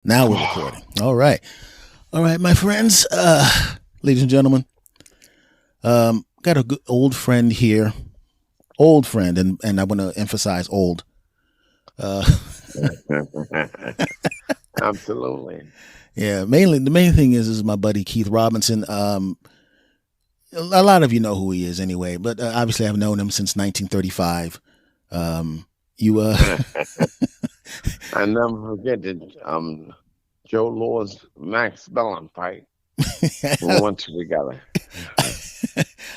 Now we're recording. All right. All right, my friends, ladies and gentlemen, got a good old friend here. Old friend, and I want to emphasize old. Absolutely. Yeah, mainly the main thing is my buddy Keith Robinson. A lot of you know who he is anyway, but obviously I've known him since 1935. You I never forget the Joe Lewis Max Bellin fight. We went to together.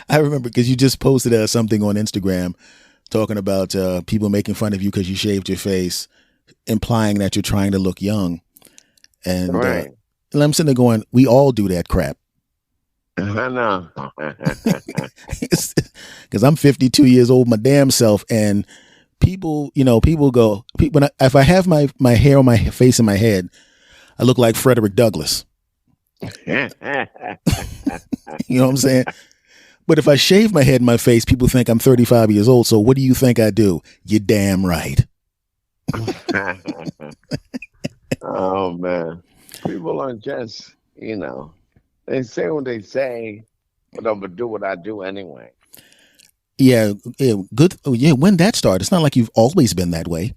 I remember because you just posted something on Instagram talking about people making fun of you because you shaved your face, implying that you're trying to look young. And Right. I'm sitting there going, we all do that crap. I know. Because I'm 52 years old, my damn self, and people go, if I have my hair on my face and my head, I look like Frederick Douglass. You know what I'm saying? But if I shave my head and my face, people think I'm 35 years old. So what do you think I do? You're damn right. Oh, man. People are just, they say what they say, but I'm going to do what I do anyway. Yeah, good. Yeah, when that started, it's not like you've always been that way.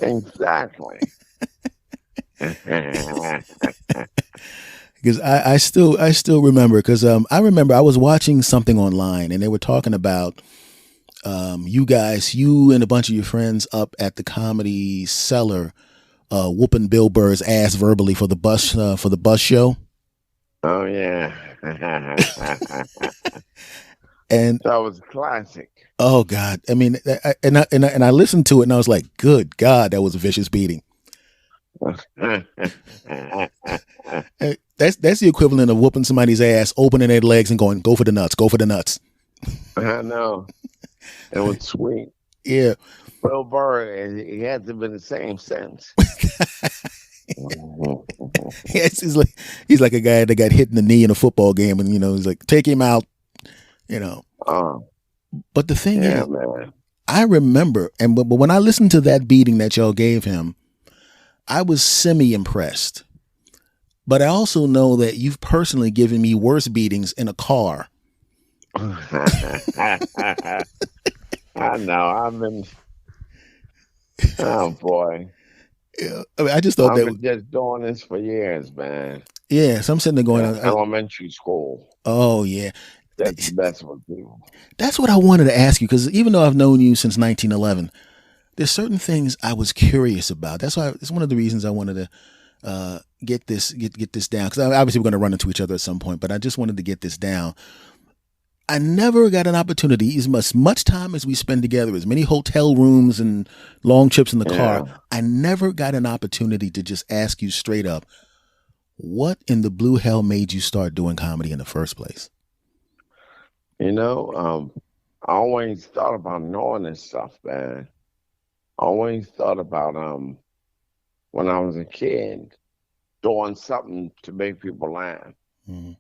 Exactly. Because I still remember, because I remember I was watching something online and they were talking about you and a bunch of your friends up at the Comedy Cellar, whooping Bill Burr's ass verbally for the bus show. Oh yeah. And that was classic. Oh God, I mean, I listened to it and I was like, good God, that was a vicious beating. That's the equivalent of whooping somebody's ass, opening their legs and going, go for the nuts, go for the nuts. I know. It was sweet. Yeah. Bill Burr, he had to be the same sense. Yes, he's like a guy that got hit in the knee in a football game, and he's like, take him out. But the thing is, man. I remember, but when I listened to that beating that y'all gave him, I was semi-impressed. But I also know that you've personally given me worse beatings in a car. I know. I've been. Oh boy. Yeah, I mean, I just thought I've been just doing this for years, man. Yeah, so I'm sitting there going, elementary school. Oh yeah, that's what people. That's what I wanted to ask you, because even though I've known you since 1911, there's certain things I was curious about. That's why it's one of the reasons I wanted to get this down, because obviously we're going to run into each other at some point, but I just wanted to get this down. I never got an opportunity, as much time as we spend together, as many hotel rooms and long trips in the car, I never got an opportunity to just ask you straight up, what in the blue hell made you start doing comedy in the first place? I always thought about knowing this stuff, man. I always thought about when I was a kid, doing something to make people laugh. Mm-hmm.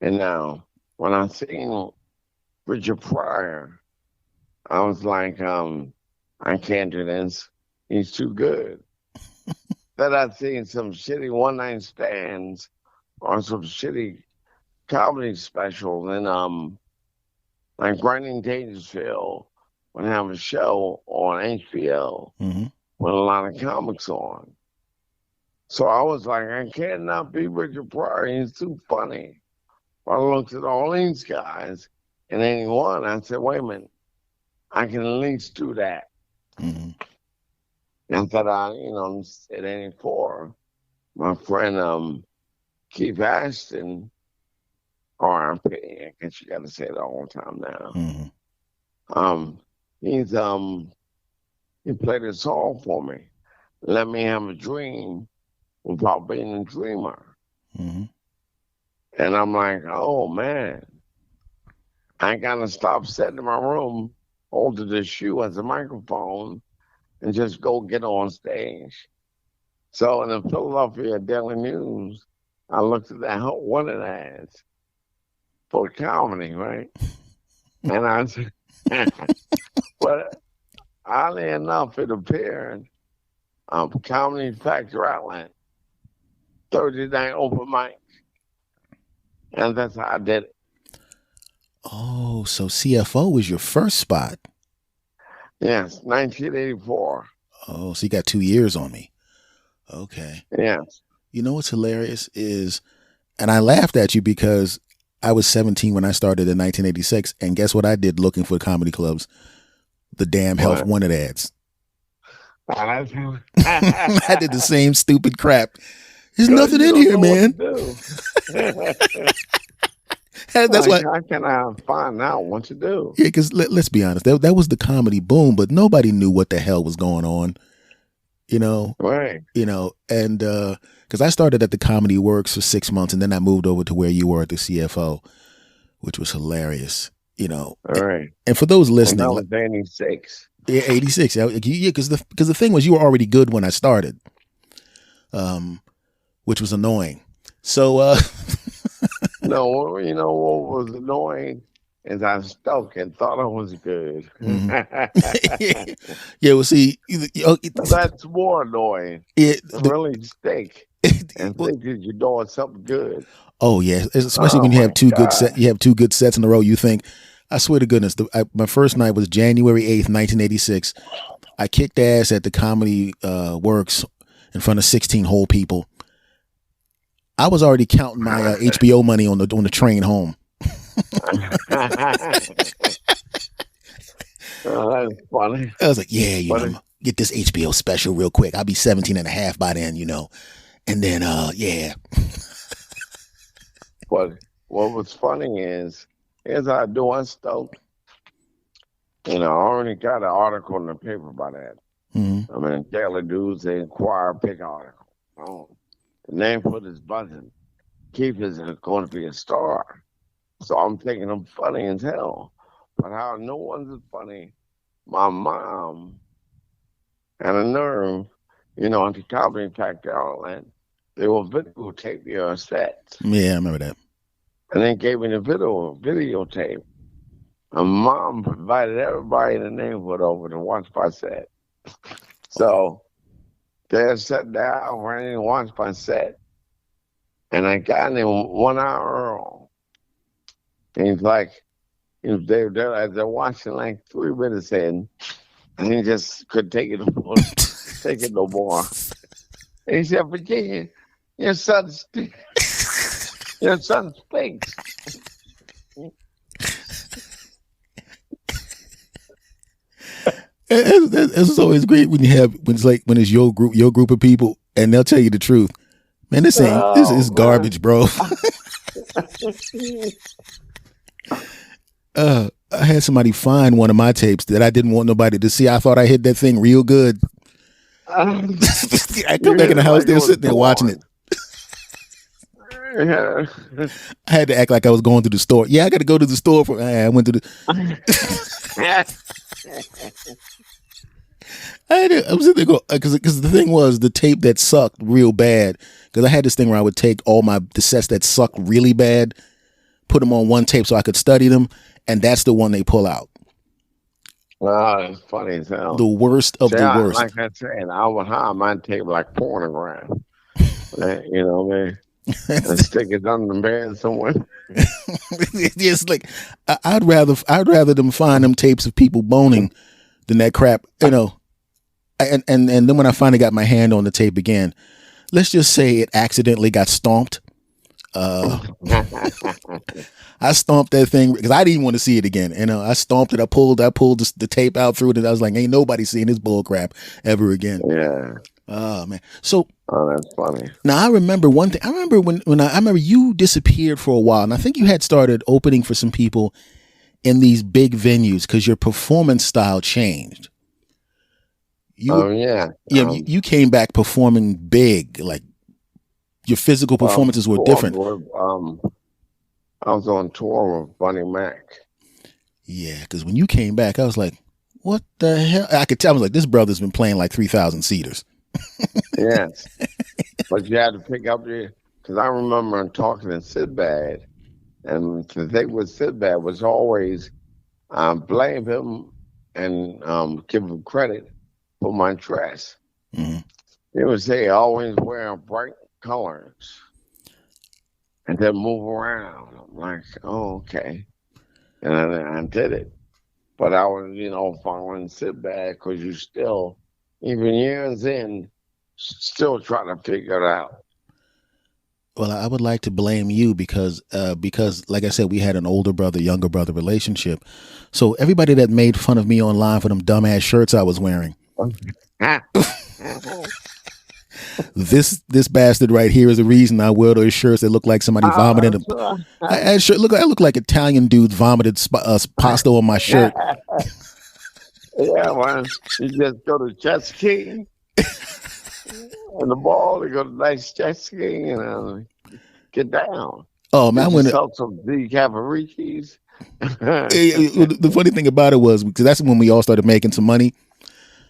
And now, when I seen Richard Pryor, I was like, I can't do this. He's too good. Then I'd seen some shitty one-night stands or some shitty comedy specials, and like Grinding Dangersfield would have a show on HBO mm-hmm. with a lot of comics on. So I was like, I cannot be Richard Pryor. He's too funny. I looked at all these guys, and any one, I said, wait a minute, I can at least do that. Mm-hmm. And that at 84, my friend Keith Ashton, R.I.P., I guess you got to say it all the time now. Mm-hmm. He played a song for me, Let Me Have a Dream, without being a dreamer. Mm-hmm. And I'm like, oh, man, I got to stop sitting in my room, holding this shoe as a microphone, and just go get on stage. So in the Philadelphia Daily News, I looked at that one of the ads for comedy, right? And I said, but oddly enough, it appeared Comedy Factor Outlet, Thursday night open mic, and that's how I did it. Oh, so CFO was your first spot. Yes, 1984. Oh, so you got 2 years on me. Okay. Yes. You know what's hilarious is, and I laughed at you because I was 17 when I started in 1986, and guess what I did looking for comedy clubs? The damn Health What? Wanted ads. Because I did the same stupid crap. There's nothing you in don't here, know what to man. do. That's Like, why. how can I find out what to do? Yeah, because let's be honest, that was the comedy boom, but nobody knew what the hell was going on. You know, Right. and because I started at the Comedy Works for 6 months, and then I moved over to where you were at the CFO, which was hilarious. All right. And for those And that listening, was 86. yeah, 86, yeah, because the thing was you were already good when I started, which was annoying. So No, you know what was annoying is I stuck and thought I was good. mhm. Yeah, well, see, That's more annoying it, than really stick and well, think that you're doing something good. oh yeah, especially Oh when you my have two good God. set, you have two good sets in a row. You think, I swear to goodness, my first night was January 8th, 1986. I kicked ass at the Comedy Works in front of 16 whole people. I was already counting my HBO money on the train home. Oh, that's funny. I was like, yeah, But I'm get this HBO special real quick. I'll be 17 and a half by then, And then, yeah. but what was funny is as I doing stuff, I already got an article in the paper about that. Mm-hmm. I mean, Daily News, the Inquirer, big article. Oh, the name for this button, Keith is going to be a star. So I'm thinking I'm funny as hell. But how no one's as funny. My mom had a nerve, on the Comedy Factor Outlet. They will videotape your set. Yeah, I remember that. And they gave me the videotape. And mom provided everybody in the neighborhood over to watch my set. So they sat down, ready to watch my set. And I got in 1 hour early. And he's like, they're watching like 3 minutes in. And he just couldn't take it no more. Take it no more. And he said, Virginia, your son stinks. Your son stinks. It's always great when when it's your group of people, and they'll tell you the truth. Man, this is Oh, man. garbage, bro. I had somebody find one of my tapes that I didn't want nobody to see. I thought I hit that thing real good. I come You back in hit the it house, like they it were was sitting there watching it. porn. Yeah. I had to act like I was going to the store. Yeah, I got to go to the store for. I went to the. I was sitting there because the thing was the tape that sucked real bad. Because I had this thing where I would take all the sets that sucked really bad, put them on one tape so I could study them, and that's the one they pull out. Oh, it's funny as The hell. worst of See, the worst. like I said, I would hide my tape like pornograph. Man, and stick it under the bed somewhere. It's like I'd rather them find them tapes of people boning than that crap. And then when I finally got my hand on the tape again, let's just say it accidentally got stomped. I stomped that thing because I didn't even want to see it again. I stomped it. I pulled the tape out through it, and I was like, "Ain't nobody seeing this bull crap ever again." Yeah. Oh man! So Oh, that's funny. now I remember one thing. I remember when I remember you disappeared for a while, and I think you had started opening for some people in these big venues because your performance style changed. You were, Oh, yeah. you came back performing big, like your physical performances were different. I was on tour with Bunny Mac. Yeah, because when you came back, I was like, "What the hell?" I could tell. I was like, "This brother's been playing like 3,000 seaters." Yes. But you had to pick up because I remember talking to Sidbad, and the thing with Sidbad was always blame him and give him credit for my dress. Mm-hmm. They would say always wear bright colors and then move around. I'm like, oh, okay. And I did it. But I was, following sit back because you still, even years in, still trying to figure it out. Well, I would like to blame you because like I said, we had an older brother, younger brother relationship. So everybody that made fun of me online for them dumbass shirts I was wearing, this bastard right here is the reason I wear those shirts that look like somebody vomited. I look like Italian dude vomited pasta on my shirt. Yeah, man. You just go to jet skiing and the ball, you go to nice jet skiing and get down. Oh man, Get I went. yourself some decaparitis. The funny thing about it was because that's when we all started making some money.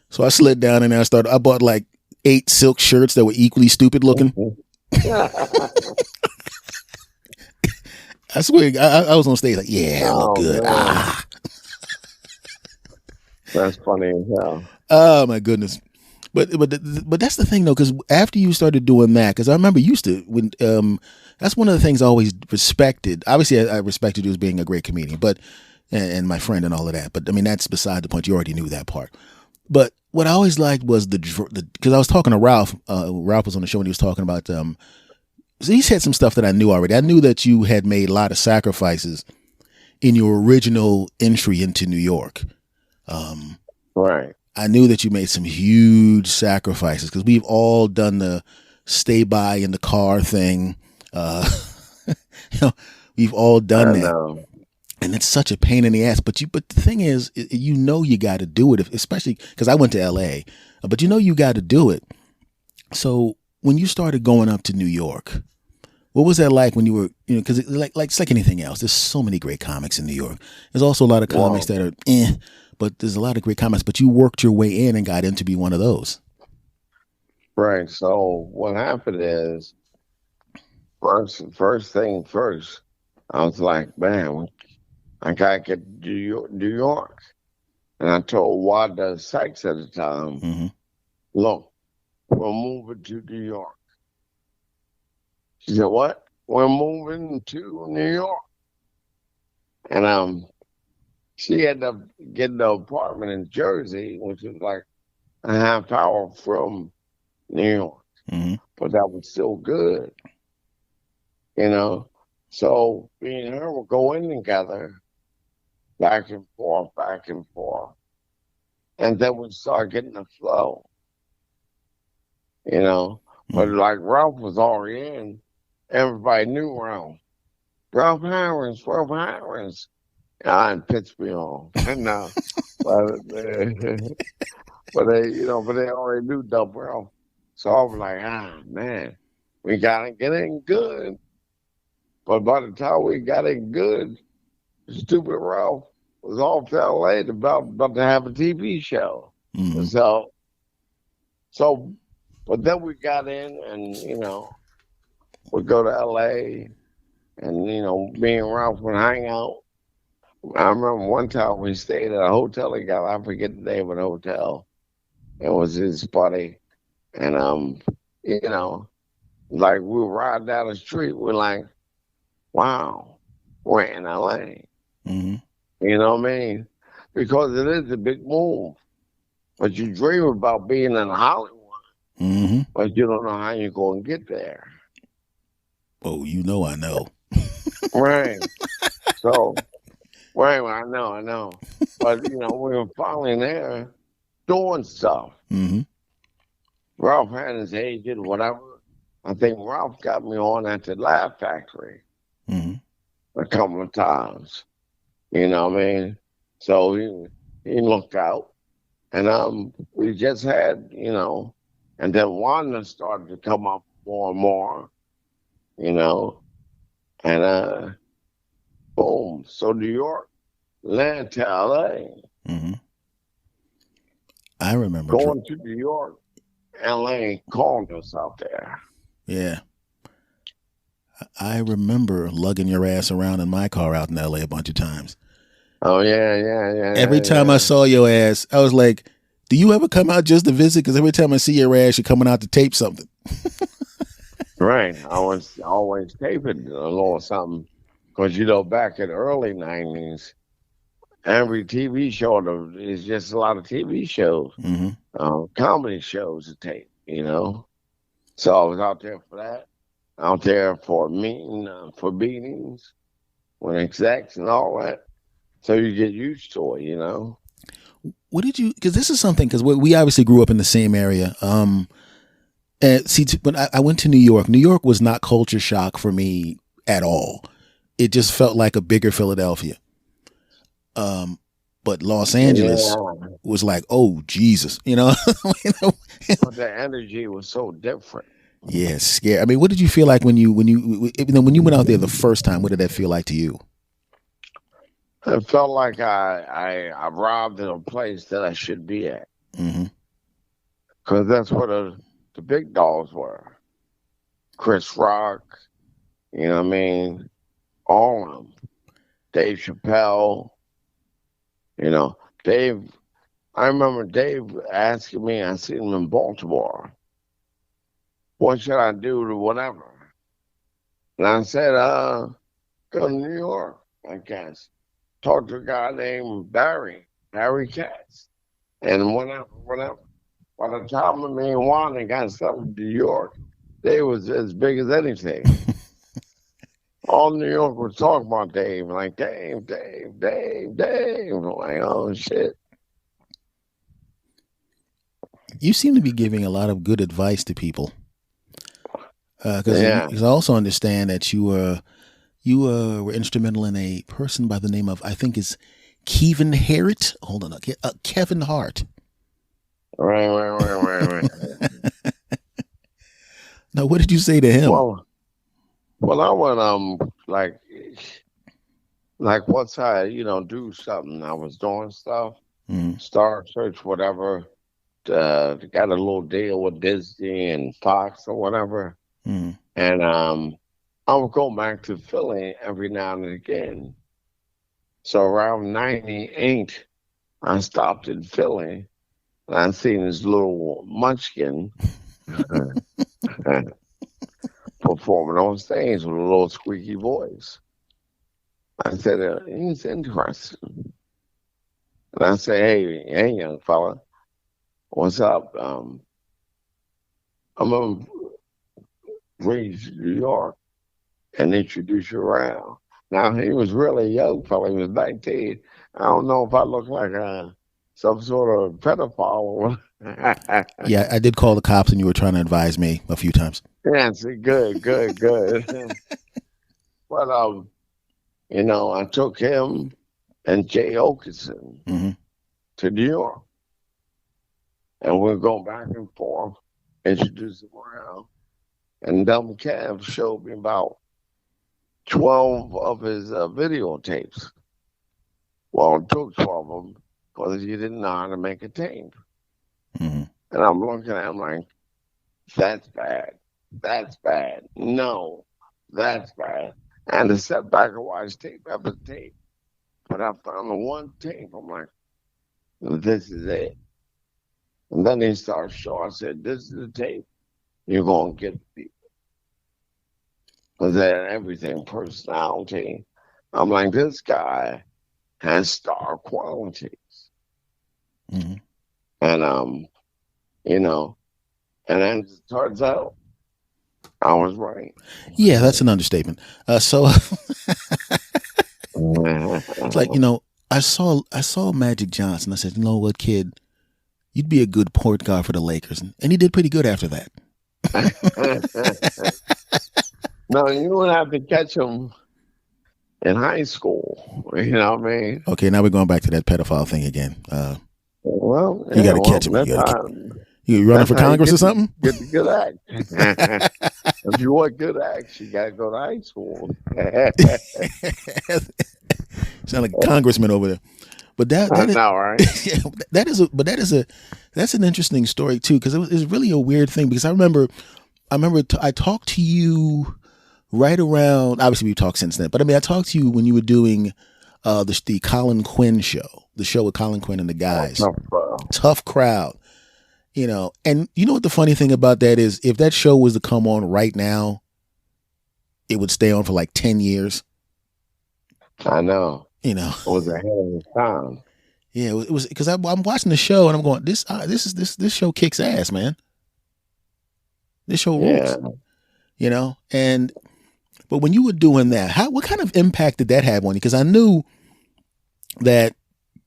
So I slid down and I bought like 8 silk shirts that were equally stupid looking. I swear, I was on stage like, yeah, I look good. That's funny as hell. Oh my goodness. But that's the thing though, because after you started doing that, because I remember you used to when that's one of the things I always respected. Obviously, I respected you as being a great comedian, but and my friend and all of that. But I mean, that's beside the point. You already knew that part. But what I always liked was because I was talking to Ralph. Ralph was on the show and he was talking about so he said some stuff that I knew already. I knew that you had made a lot of sacrifices in your original entry into New York. Right. I knew that you made some huge sacrifices because we've all done the stay by in the car thing. We've all done that. And it's such a pain in the ass. But the thing is, you got to do it, especially because I went to L.A., but you got to do it. So when you started going up to New York, what was that like when you were, because it's like anything else. There's so many great comics in New York. There's also a lot of comics that are but there's a lot of great comics, but you worked your way in and got in to be one of those. Right. So what happened is first thing first, I was like, man, I gotta get to New York. And I told Wanda Sykes at the time, look, we're moving to New York. She said, what? We're moving to New York. And she ended up getting an apartment in Jersey, which was like a half hour from New York. But that was still good, So me and her would go in together, back and forth, back and forth. And then we start getting the flow, But like Ralph was already in, everybody knew Ralph. Ralph Harris. And pissed me off. And but they already knew Dumb Ralph. So I was like, man, we gotta get in good. But by the time we got in good, stupid Ralph was off to LA about to have a TV show. So, but then we got in and, we go to LA and, me and Ralph would hang out. I remember one time we stayed at a hotel together. I forget the name of the hotel. It was his buddy. And, like we were riding down the street. We're like, wow, we're in LA. You know what I mean? Because it is a big move. But you dream about being in Hollywood. But you don't know how you're going to get there. Oh, I know. Right. So, right, I know. But, we were finally there doing stuff. Ralph had his agent, whatever. I think Ralph got me on at the Laugh Factory a couple of times. You know what I mean? So he looked out. And we just had, and then Wanda started to come up more and more, and boom. So New York led to LA. I remember going to New York, LA called us out there. Yeah. I remember lugging your ass around in my car out in LA a bunch of times. Oh, yeah. Every time I saw your ass, I was like, Do you ever come out just to visit? Because every time I see your ass, you're coming out to tape something. Right. I was always taping a little something because, back in the early 90s, every TV show is just a lot of TV shows, Mm-hmm. comedy shows to tape. So I was out there for that, out there for for meetings with execs and all that. So you get used to it. What did you? Because this is something. Because we obviously grew up in the same area. And see, when I went to New York was not culture shock for me at all. It just felt like a bigger Philadelphia. But Los Angeles Yeah. was like, oh Jesus, But the energy was so different. Yeah, scary. I mean, what did you feel like when you went out there the first time? What did that feel like to you? It felt like I arrived in a place that I should be at. Mm-hmm. Because that's where the big dogs were. Chris Rock, you know what I mean? All of them. Dave Chappelle, Dave. I remember Dave asking me, I seen him in Baltimore, what should I do to whatever? And I said, go to New York, I guess. Talk to a guy named Barry Katz. And whenever. By the time of me and Juan got something to New York, they was as big as anything. All New York was talking about Dave, like Dave. I'm like, oh shit. You seem to be giving a lot of good advice to people. Because I also understand that you were instrumental in a person by the name of, I think is Kevin Harrett. Hold on, Kevin Hart. Right. Now, what did you say to him? Well, I would like once I do something, I was doing stuff, Star Search, whatever. Got a little deal with Disney and Fox or whatever, and I would go back to Philly every now and again. So around '98, I stopped in Philly. And I seen this little munchkin performing on stage with a little squeaky voice. I said, he's interesting. And I said, hey, young fella, what's up? I'm going to bring you to New York and introduce you around. Now, he was really young fella. He was 19. I don't know if I look like some sort of pedophile. Yeah, I did call the cops and you were trying to advise me a few times. Yeah, see, good. But, I took him and Jay Okerson to New York. And we're going back and forth, introduce him around. And Dumb Kev showed me about 12 of his videotapes. Well, it took 12 of them because he didn't know how to make a tape. And I'm looking at him like, that's bad. No, that's bad. And to sit back and watch tape after tape. But I found the one tape. I'm like, this is it. And then he started showing. I said, this is the tape. You're going to get people. Because they had everything, personality. I'm like, this guy has star qualities. And, and then it turns out I was right. Yeah, that's an understatement. So it's like, I saw Magic Johnson. I said, you know what, kid, you'd be a good point guard for the Lakers. And he did pretty good after that. No, you don't have to catch him in high school. You know what I mean? Okay, now we're going back to that pedophile thing again. Well, you got to catch him. You running for Congress or something? Get the good act. If you want good acts, you got to go to high school. Sound like a congressman over there. But that I know, right? Yeah, that's an interesting story too, because it was really a weird thing. Because I remember I talked to you right around. Obviously, we've talked since then, but I mean, I talked to you when you were doing the Colin Quinn show, the show with Colin Quinn and the Oh, guys. tough crowd. Tough Crowd. And you know what the funny thing about that is, if that show was to come on right now, it would stay on for like 10 years. I know. You know, It was ahead of its time. yeah, it was because I'm watching the show and I'm going, this show kicks ass, man. This show Yeah. rules. And but when you were doing that, what kind of impact did that have on you? Because I knew that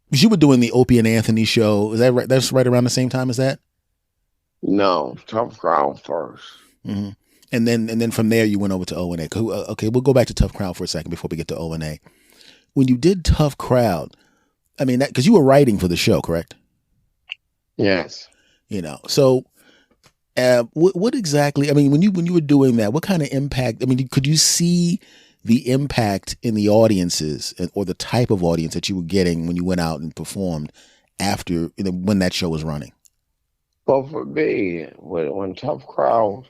you were doing the Opie and Anthony show. Is that right? That's right around the same time as that. No, tough crowd first. Mm-hmm. And then from there you went over to O&A. Okay, we'll go back to Tough Crowd for a second before we get to O&A. When you did Tough Crowd, I mean, because you were writing for the show, correct? Yes. So what exactly? I mean, when you were doing that, what kind of impact? I mean, could you see the impact in the audiences or the type of audience that you were getting when you went out and performed after when that show was running? But for me, when tough crowd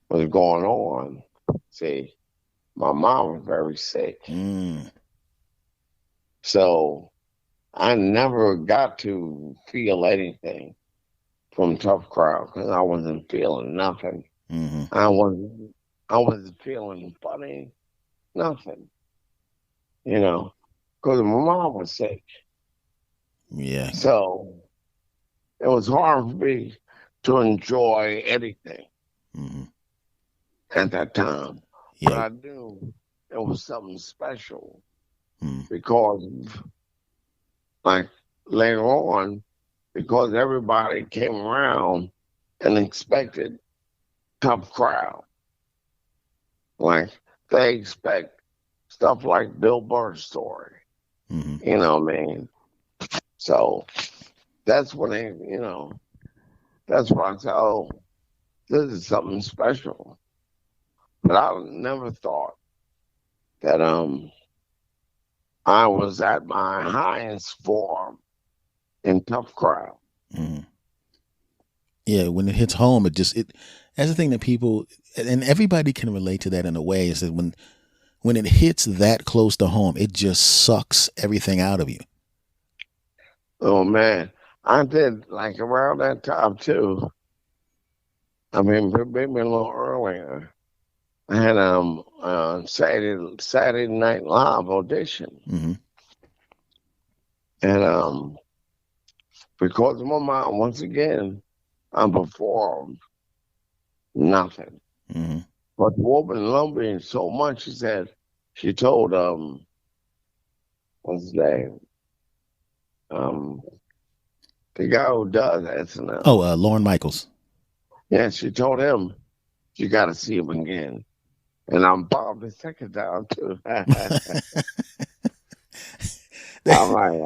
was going on, see, my mom was very sick. So I never got to feel anything from tough crowd because I wasn't feeling nothing. Mm-hmm. I wasn't feeling funny, nothing. Because my mom was sick. Yeah. So it was hard for me to enjoy anything at that time. Yeah. But I knew it was something special because, like, later on, because everybody came around and expected tough crowd. Like, they expect stuff like Bill Burr's story. You know what I mean? So that's when that's when I said, oh, this is something special. But I never thought that I was at my highest form in tough crowd. Yeah, when it hits home, that's the thing that people, and everybody can relate to that in a way, is that when it hits that close to home, it just sucks everything out of you. Oh man, I did like around that time too. I mean, maybe a little earlier. I had Saturday Night Live audition, and because of my mom, once again, I performed nothing. But the woman loved me so much. She told what's his name, the guy who does SNL. Oh, Lorne Michaels. Yeah, she told him you got to see him again. And I'm Bob the second time too. I'm like,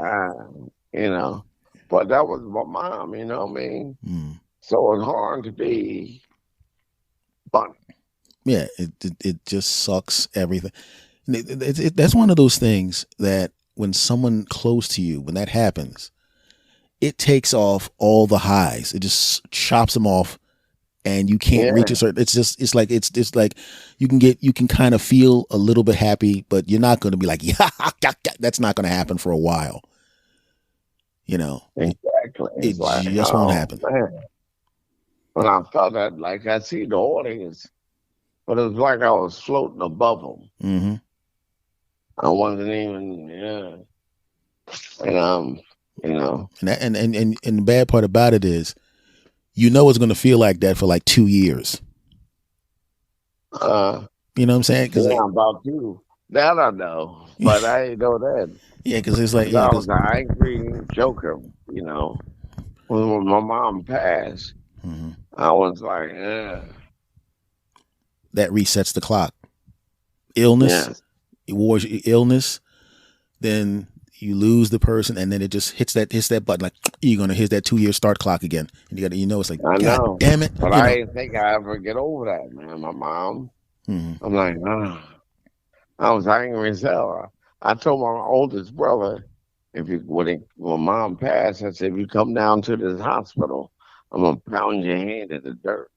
but that was my mom, you know what I mean? So it's hard to be funny. Yeah, it just sucks everything. That's one of those things that when someone close to you, when that happens, it takes off all the highs. It just chops them off. And you can't reach a certain. It's like you can kind of feel a little bit happy, but you're not going to be like, yeah, that's not going to happen for a while. Exactly. It just won't happen. Man. When I felt that, like I see the audience, but it was like I was floating above them. I wasn't even, and And the bad part about it is, it's going to feel like that for like 2 years. You know what I'm saying? About you. That I know, but I ain't know that. Yeah, because it's like, I was an angry joker, When my mom passed, I was like, that resets the clock. Illness, illness, then you lose the person, and then it just hits that button, like you're gonna hit that 2-year start clock again, and it's like, God damn it! But I didn't think I ever get over that, man. My mom, I'm like, I was angry as hell. I told my oldest brother, when mom passed, I said, if you come down to this hospital, I'm gonna pound your hand in the dirt.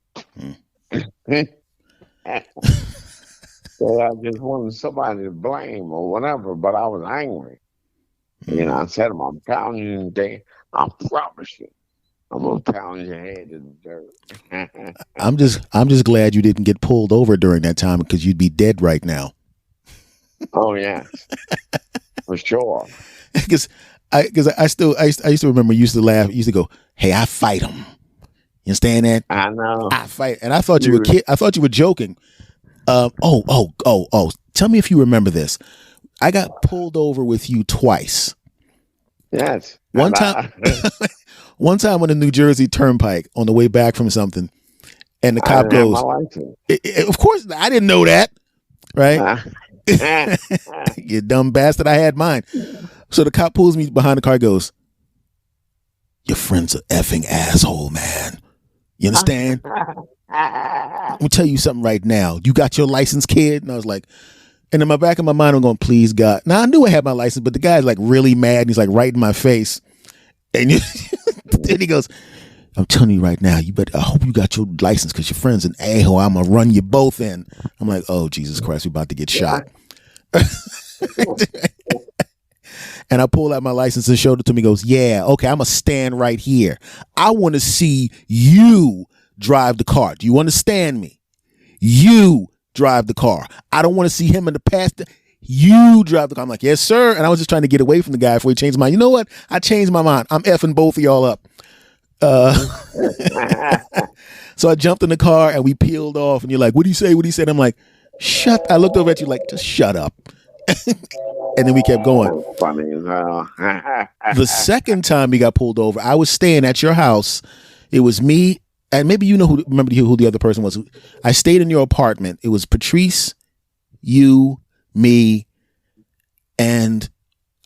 So I just wanted somebody to blame or whatever, but I was angry. I said to him, I'm pounding you today. I promise you, I'm gonna pound your head in the dirt. I'm just glad you didn't get pulled over during that time because you'd be dead right now. Oh yes, for sure. Because I used to remember you used to laugh. You used to go, "Hey, I fight him." You understand that? I know. I fight, and I thought you were You, kid. I thought you were joking. Oh. Tell me if you remember this. I got pulled over with you twice. yes. One time, one time on the New Jersey Turnpike on the way back from something, and the I cop didn't have my goes, license. Of course, I didn't know that, right? You dumb bastard! I had mine. So the cop pulls me behind the car, goes, "Your friend's a effing asshole, man. You understand? Let me tell you something right now. You got your license, kid?" And I was like, and in my back of my mind, I'm going, "Please, God." Now I knew I had my license, but the guy's like really mad. And he's like right in my face, and then he goes, "I'm telling you right now, you better. I hope you got your license because your friend's an a-hole. I'm gonna run you both in." I'm like, "Oh Jesus Christ, we're about to get shot." And I pulled out my license and showed it to him. He goes, "Yeah, okay, I'm gonna stand right here. I want to see you drive the car. Do you understand me? You drive the car. I don't want to see him in the past. You drive the car." I'm like, "Yes, sir." And I was just trying to get away from the guy before he changed his mind. You know what? I changed my mind. I'm effing both of y'all up. So I jumped in the car and we peeled off. And you're like, "What do you say? What do you say?" And I'm like, "Shut." I looked over at you like, "Just shut up." And then we kept going. That's funny as hell. The second time we got pulled over, I was staying at your house. It was me, and maybe you know remember who the other person was. I stayed in your apartment. It was Patrice, you, me, and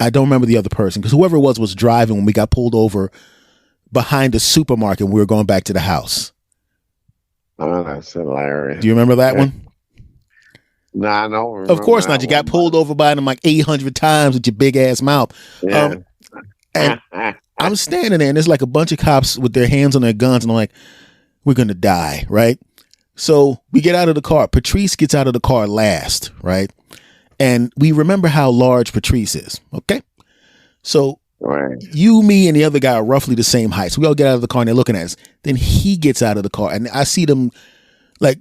I don't remember the other person because whoever it was driving when we got pulled over behind a supermarket and we were going back to the house. Oh, that's hilarious. Do you remember that one? No, I don't remember. Of course not. You got pulled over by them like 800 times with your big ass mouth. Yeah. And I'm standing there and there's like a bunch of cops with their hands on their guns and I'm like, "We're going to die," right? So we get out of the car. Patrice gets out of the car last, right? And we remember how large Patrice is, okay? So Right. you, me, and the other guy are roughly the same height. So we all get out of the car and they're looking at us. Then he gets out of the car and I see them like,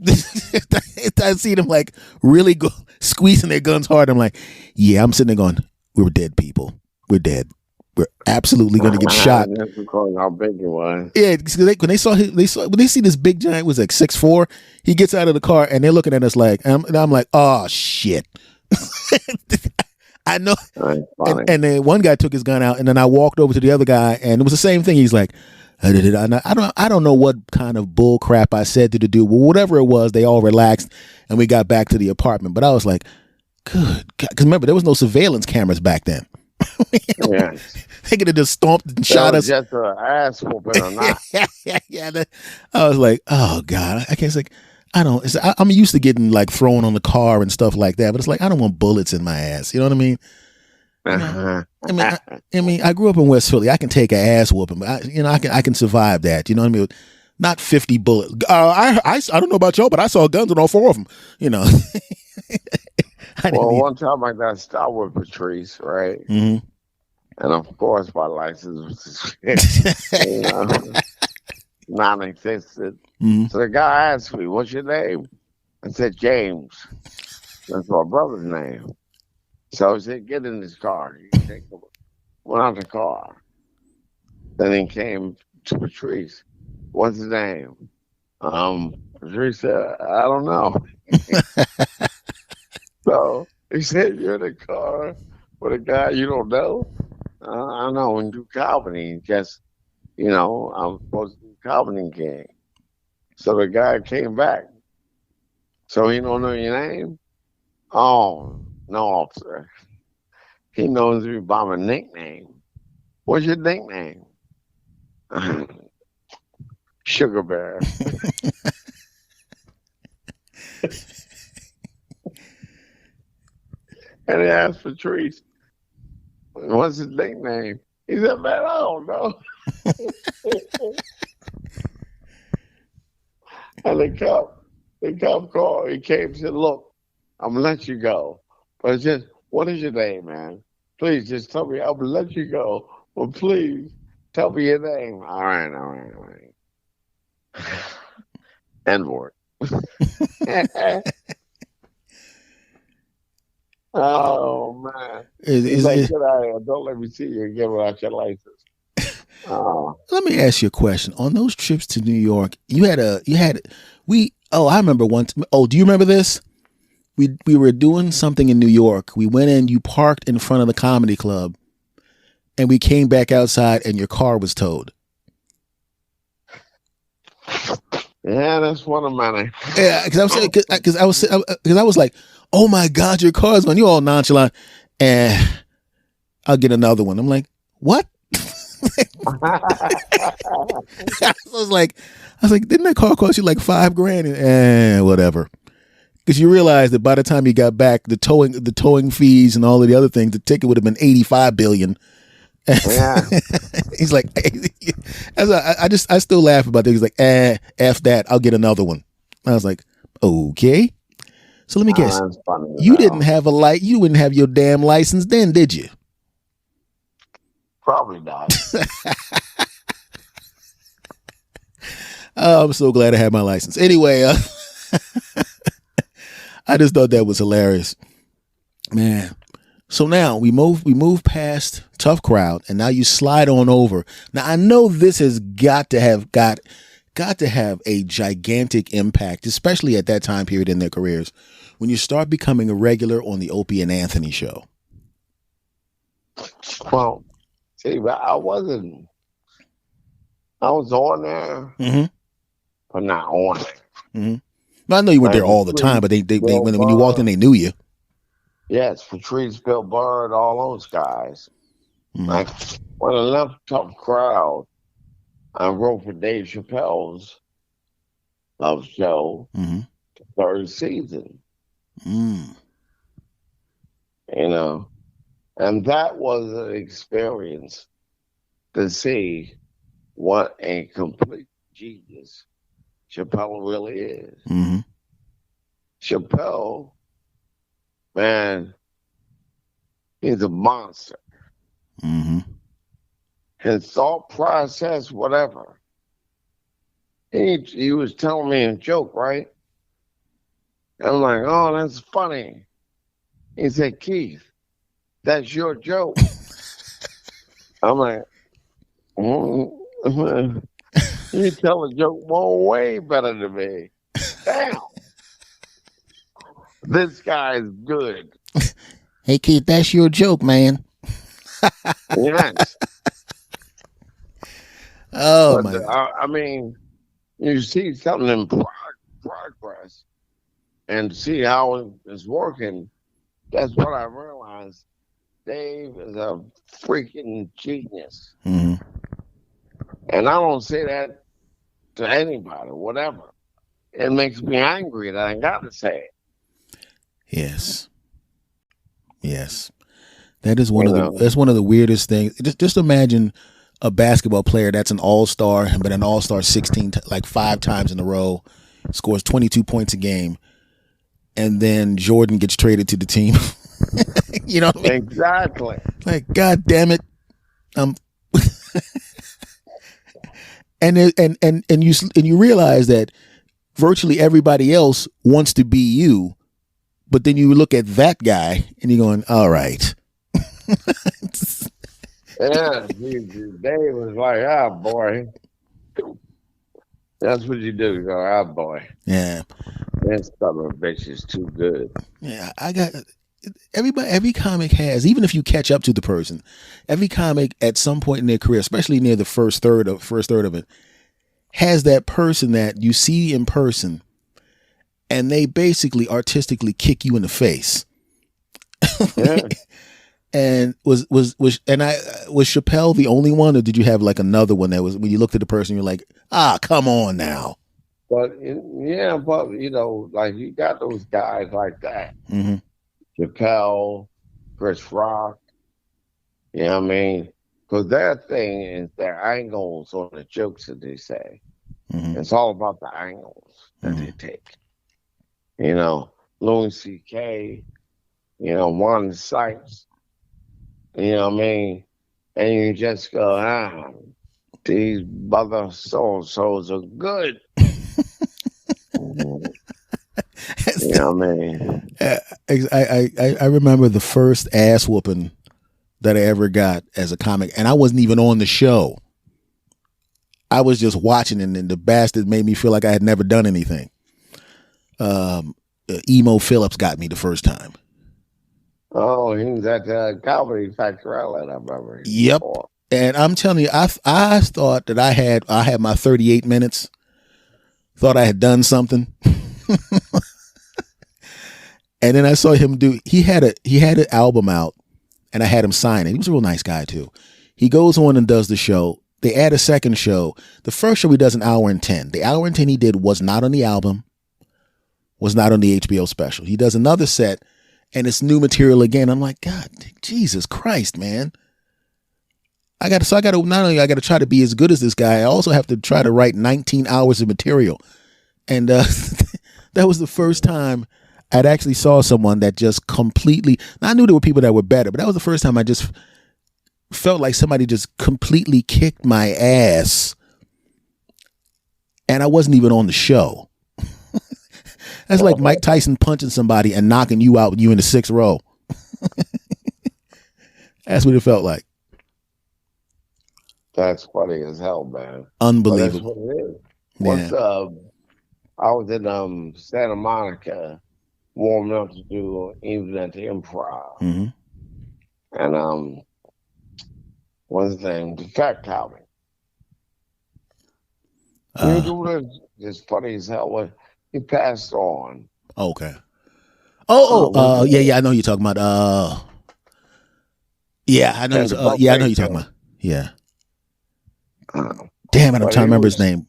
I see them like really squeezing their guns hard. I'm like, yeah, I'm sitting there going, "We're dead people. We're dead. We're absolutely going to get shot." That's because how big it was. Yeah, when they see this big giant was like 6'4", he gets out of the car and they're looking at us like, and I'm like, "Oh shit." I know. And then one guy took his gun out, and then I walked over to the other guy, and it was the same thing. He's like, I don't know what kind of bull crap I said to the dude. Well, whatever it was, they all relaxed, and we got back to the apartment. But I was like, good God. Because remember, there was no surveillance cameras back then. Yeah. They could have just stomped and shot us. Just an ass whooping or not. Yeah. I was like, oh God, I can't say. I'm used to getting like thrown on the car and stuff like that, but it's like I don't want bullets in my ass. You know what I mean? I mean, I grew up in West Philly. I can take an ass whooping, but I can survive that. You know what I mean? Not 50 bullets. I don't know about y'all, but I saw guns on all four of them. You know. One time I got stopped with Patrice, right? Mm-hmm. And of course, my license was non-existent. Mm-hmm. So the guy asked me, "What's your name?" I said, "James." That's my brother's name. So he said, "Get in this car." Went out the car. Then he came to Patrice. "What's his name?" Patrice said, "I don't know." So he said, "You're in the car with a guy you don't know?" "I know, and do Calvin. Just, I'm supposed to do Calvin King." So the guy came back. "So he don't know your name?" "Oh, no, officer. He knows me by my nickname." "What's your nickname?" "Sugar Bear." And he asked Patrice, "What's his nickname?" He said, "Man, I don't know." And the cop called. He came and said, "Look, I'm gonna let you go. But it's just, what is your name, man? Please just tell me. I'm gonna let you go. But please tell me your name. All right. N-word. Oh man. He's Is, like, is, get out of here. Don't let me see you again without your license. Oh. let me ask you a question. On those trips to New York, I remember once. Oh, do you remember this? We were doing something in New York. We went in, you parked in front of the comedy club, and we came back outside and your car was towed. Yeah, that's one of mine. Yeah, because I was like, oh my God, your car's gone. You all nonchalant, and I'll get another one. I'm like, what? I was like, didn't that car cost you like $5,000? Whatever. Because you realize that by the time you got back, the towing fees and all of the other things, the ticket would have been $85 billion. Yeah. He's like, I still laugh about it. He's like, F that, I'll get another one. I was like, okay. So let me guess. That's funny as You didn't hell. have you didn't have your damn license then, did you? Probably not. Oh, I'm so glad I had my license. Anyway, I just thought that was hilarious. Man. So now we move past tough crowd, and now you slide on over. Now I know this has got to have a gigantic impact, especially at that time period in their careers, when you start becoming a regular on the Opie and Anthony show. Well, see, but I was on there, Mm-hmm. but not on there. Mm-hmm. Now, I know you weren't Like there all the time, but Bill when you walked in, Burr, they knew you. yes, Patrice, Bill Burr, all those guys. Mm-hmm. Like when I left Tough Crowd, I wrote for Dave Chappelle's Love Show, Mm-hmm. third season. Mm. You know, and that was an experience to see what a complete genius Chappelle really is. Mm-hmm. Chappelle, man, he's a monster. Mm-hmm. His thought process, whatever. He was telling me a joke, right? I'm like, oh, that's funny. He said, Keith, that's your joke. I'm like, mm-hmm. You tell a joke more way better than me. Damn, this guy's good. Hey, Keith, that's your joke, man. Yes. Oh But my. I mean, you see something in progress and see how it's working. That's what I realized. Dave is a freaking genius. Mm-hmm. And I don't say that to anybody, whatever. It makes me angry that I got to say it. Yes. Yes. That is You know, one of the weirdest things. Just imagine a basketball player that's an all-star, but an all-star 5 times in a row, scores 22 points a game, and then Jordan gets traded to the team. You know what I mean? exactly. Like, God damn it. Um and you realize that virtually everybody else wants to be you, but then you look at that guy and you're going, all right. Yeah, Dave was like, ah, boy. That's what you do. You go, ah, boy. Yeah. That son of a bitch is too good. Yeah, I got every comic has, even if you catch up to the person, every comic at some point in their career, especially near the first third of it, has that person that you see in person and they basically artistically kick you in the face. Yeah. And was Chappelle the only one, or did you have like another one that was when you looked at the person, you're like, ah, come on now. Yeah, but like you got those guys like that. Mm-hmm. Chappelle, Chris Rock, you know what I mean? Because their thing is their angles on the jokes that they say. Mm-hmm. It's all about the angles that Mm-hmm. they take. You know, Louis C.K., Wanda Sykes, you know what I mean? And you just go, these brother so-and-sos are good. You know what I mean? I remember the first ass whooping that I ever got as a comic, and I wasn't even on the show. I was just watching, and the bastard made me feel like I had never done anything. Emo Phillips got me the first time. Oh, he was at the Comedy Factory Outlet, I remember. Yep. Before. And I'm telling you, I thought that I had my 38 minutes. Thought I had done something. And then I saw him he had an album out, and I had him sign it. He was a real nice guy too. He goes on and does the show. They add a second show. The first show he does an hour and 10. The hour and 10 he did was not on the album, was not on the HBO special. He does another set, and it's new material again. I'm like, God, Jesus Christ, man. I got to not only I got to try to be as good as this guy, I also have to try to write 19 hours of material. And that was the first time I'd actually saw someone that just completely, I knew there were people that were better, but that was the first time I just felt like somebody just completely kicked my ass, and I wasn't even on the show. That's like Mike Tyson punching somebody and knocking you out when you in the 6th row. That's what it felt like. That's funny as hell, man. Unbelievable. But that's what it is. Yeah. I was in Santa Monica warming up to do even at the Improv. Mm-hmm. And what's his name? The Fat Calvin. It's funny as hell. When he passed on. Okay. Yeah, I know you're talking about. Yeah, I know. I know you're talking about. Yeah. Damn it, I'm trying to remember his name.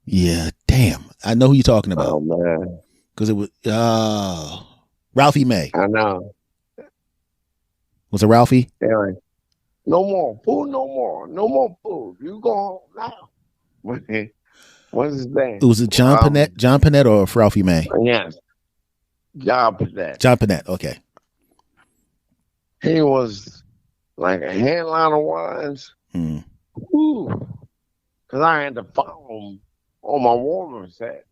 Yeah, damn. I know who you're talking about. Oh man. Because it was Ralphie May. I know. Was it Ralphie? Anyway, no more food, no more food. You go now. What's his name? It was it John Panette? John Panette or Ralphie May? Yes. John Panette. John Panette, okay. He was like a headliner was. Because I had to follow him on my warmer set.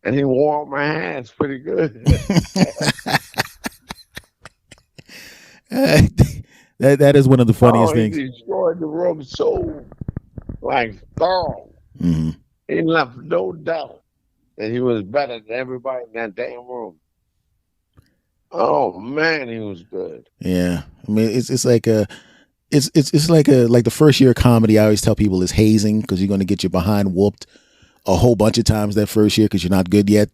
And he wore my hands pretty good. That is one of the funniest things. He destroyed the room so thorough. Mm-hmm. He left no doubt that he was better than everybody in that damn room. Oh man, he was good. Yeah, I mean it's like the first year of comedy. I always tell people is hazing because you're going to get your behind whooped a whole bunch of times that first year because you're not good yet.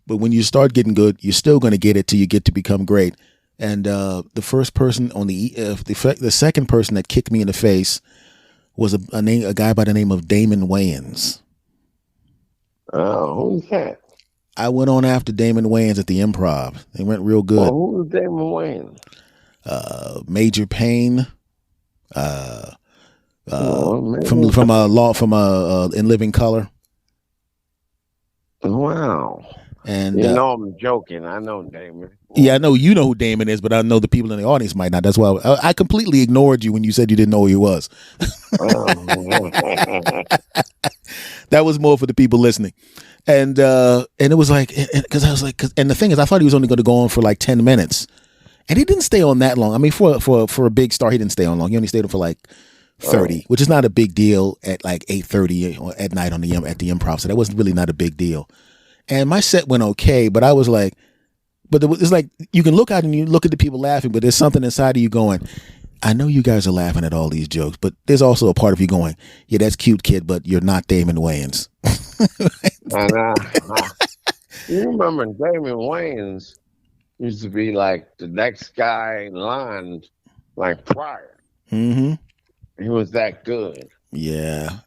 But when you start getting good, you're still going to get it till you get to become great. And the first person on the second person that kicked me in the face was a guy by the name of Damon Wayans. Oh, who's that? I went on after Damon Wayans at the Improv. They went real good. Who was Damon Wayans? Major Payne. From In Living Color. Wow. And I'm joking. I know Damon. Yeah, I know you know who Damon is, but I know the people in the audience might not. That's why I completely ignored you when you said you didn't know who he was. That was more for the people listening. And it was like, because I was like, and the thing is, I thought he was only going to go on for like 10 minutes, and he didn't stay on that long. I mean, for a big star, he didn't stay on long. He only stayed on for like 30, which is not a big deal at like 8:30 at night at the Improv. So that wasn't really not a big deal. And my set went okay, but I was like, it's like you can look out and you look at the people laughing, but there's something inside of you going, I know you guys are laughing at all these jokes, but there's also a part of you going, yeah, that's cute, kid, but you're not Damon Wayans. You remember Damon Wayans used to be like the next guy in line, like prior. Mm-hmm. He was that good. Yeah.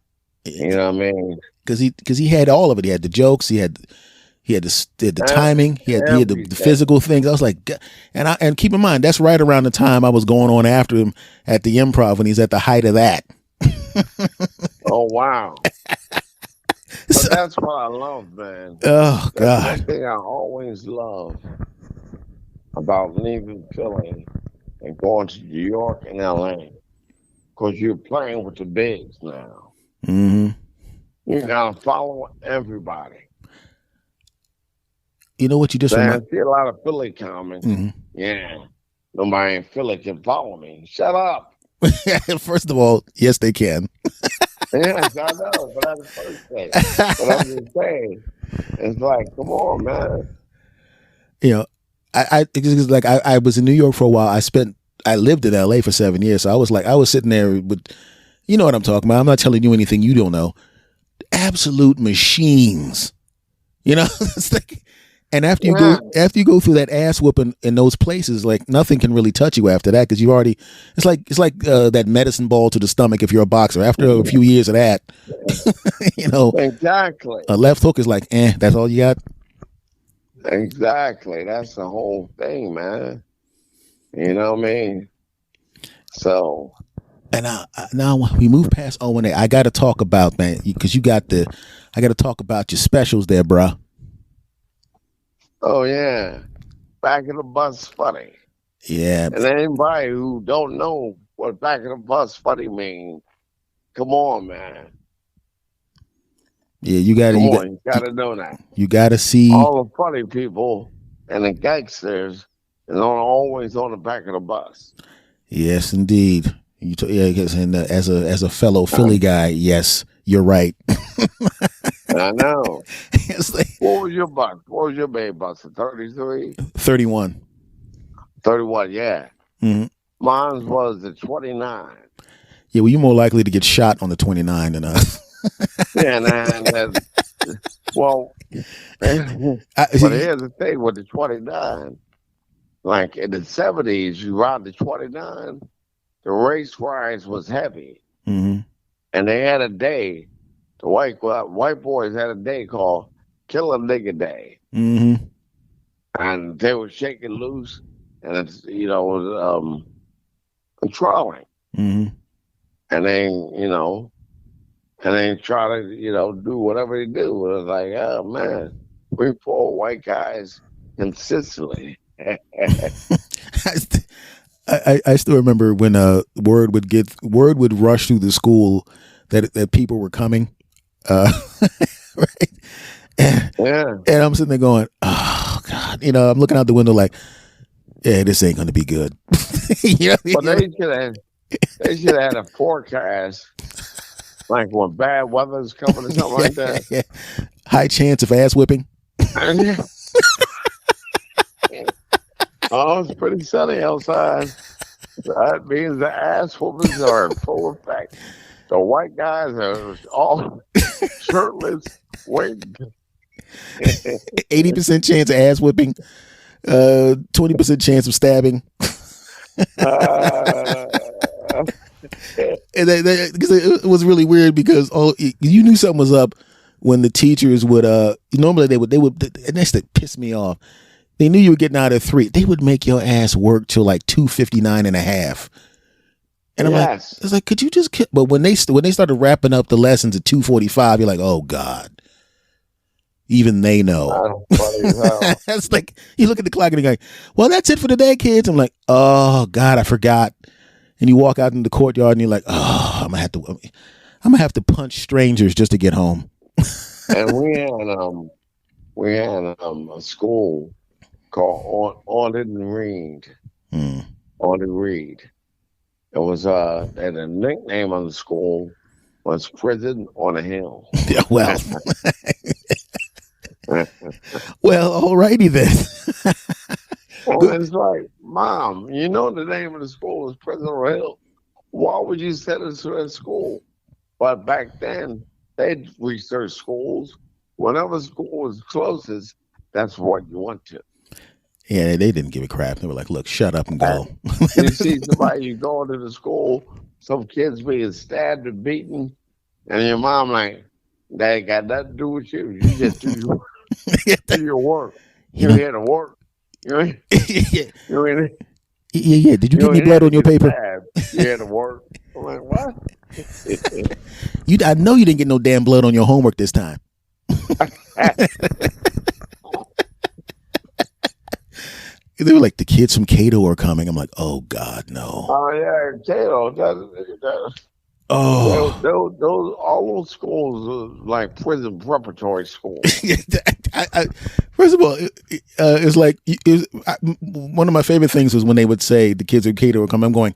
You know what I mean? Because he had all of it. He had the jokes. He had the timing. He had the physical things. I was like, and keep in mind that's right around the time I was going on after him at the Improv when he's at the height of that. Oh wow! But that's what I love, man. Oh That's one God. thing I always love about leaving Philly and going to New York and LA. Because you're playing with the bigs now. Hmm. You gotta follow everybody. You know what you just Man, I remind? see a lot of Philly comments. Mhm. Yeah, nobody in Philly can follow me. Shut up. First of all, yes, they can. Yes, I know, but that's the first thing. But I'm just saying, it's like, come on, man. You know, it's like I was in New York for a while. I lived in LA for 7 years. So I was sitting there with, you know what I'm talking about. I'm not telling you anything you don't know. Absolute machines. You know, it's like, and Yeah, after you go through that ass whooping in those places, like nothing can really touch you after that because you already, it's like that medicine ball to the stomach if you're a boxer. After a few years of that, you know, exactly. a left hook is like, that's all you got. Exactly. That's the whole thing, man. You know what I mean? So, And now we move past O&A. I got to talk about, man, because I got to talk about your specials there, bro. oh yeah, back of the bus funny. Yeah, And anybody who don't know what back of the bus funny means, come on, man. yeah, Come on, you got to know that. you got to see. All the funny people and the gangsters is always on the back of the bus. Yes, indeed. Yeah, 'cause as a fellow Philly guy, yes, you're right. I know. It's like What was your bus? What was your main bus? A 33? 31. 31, yeah. Mm-hmm. Mine was the 29. Yeah, well, you're more likely to get shot on the 29 than us. Yeah, and well, but here's the thing with the 29. Like in the 70s, you ride the 29, the race rides was heavy. Mm-hmm. And they had a day, the white boys had a day called Kill a Nigga Day. Mm-hmm. And they were shaking loose and it's, controlling. Mm-hmm. And they try to, do whatever they do. It was like, oh man, we poor white guys consistently. I still remember when word would rush through the school that people were coming, right? Yeah. And I'm sitting there going, oh God, I'm looking out the window like, yeah, this ain't gonna be good. But they should have had a forecast, like when bad weather's coming or something like that. Yeah. High chance of ass whipping. Oh, it's pretty sunny outside. That means the ass whoopers are in full effect. The white guys are all shirtless, waiting. 80% chance of ass whipping. 20% chance of stabbing. And because it was really weird because you knew something was up when the teachers would normally they would and that's that pissed me off. They knew you were getting out at 3. They would make your ass work till like 2:59 and a half. And I'm like, it's like, could you just? But when they started wrapping up the lessons at 2:45, you're like, oh God. Even they know. It's like you look at the clock and you're like, well, that's it for the day, kids. I'm like, oh God, I forgot. And you walk out in the courtyard and you're like, oh, I'm gonna have to punch strangers just to get home. And we had a school called Auden Reed. Auden Reed. It was and the nickname of the school was Prison on a Hill. Yeah, well. Well, alrighty then. Well, it's like, Mom, you know the name of the school is Prison on a Hill. Why would you send us to that school? But back then, they'd research schools. Whenever school was closest, that's what you went to. Yeah, they didn't give a crap. They were like, look, shut up and go. You see somebody, you go into the school, some kids being stabbed and beaten, and your mom like, that ain't got nothing to do with you. You just do your work. You're here to work. You're in Yeah. Did you get any blood on your paper? You're here to work. I'm like, what? I know you didn't get no damn blood on your homework this time. They were like, the kids from Cato are coming. I'm like, oh God, no. Oh yeah, Cato. Oh, Those all those schools are like prison preparatory schools. first of all, it's like one of my favorite things was when they would say the kids from Cato are coming. I'm going,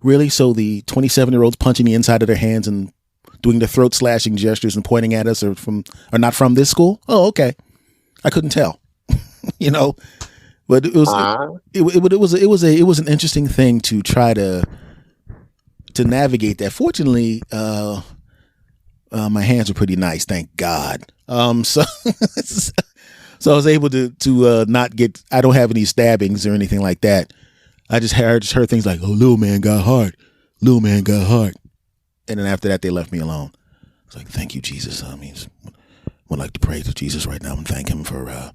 really? So the 27-year-olds punching the inside of their hands and doing the throat slashing gestures and pointing at us are not from this school? Oh, okay. I couldn't tell, you know. But Uh-huh. it was an interesting thing to try to navigate that. Fortunately, my hands were pretty nice, thank God. So so I was able to not get. I don't have any stabbings or anything like that. I just heard things like, "Oh, little man got hard, little man got hard," and then after that, they left me alone. It's like, thank you, Jesus. I mean, would like to pray to Jesus right now and thank him for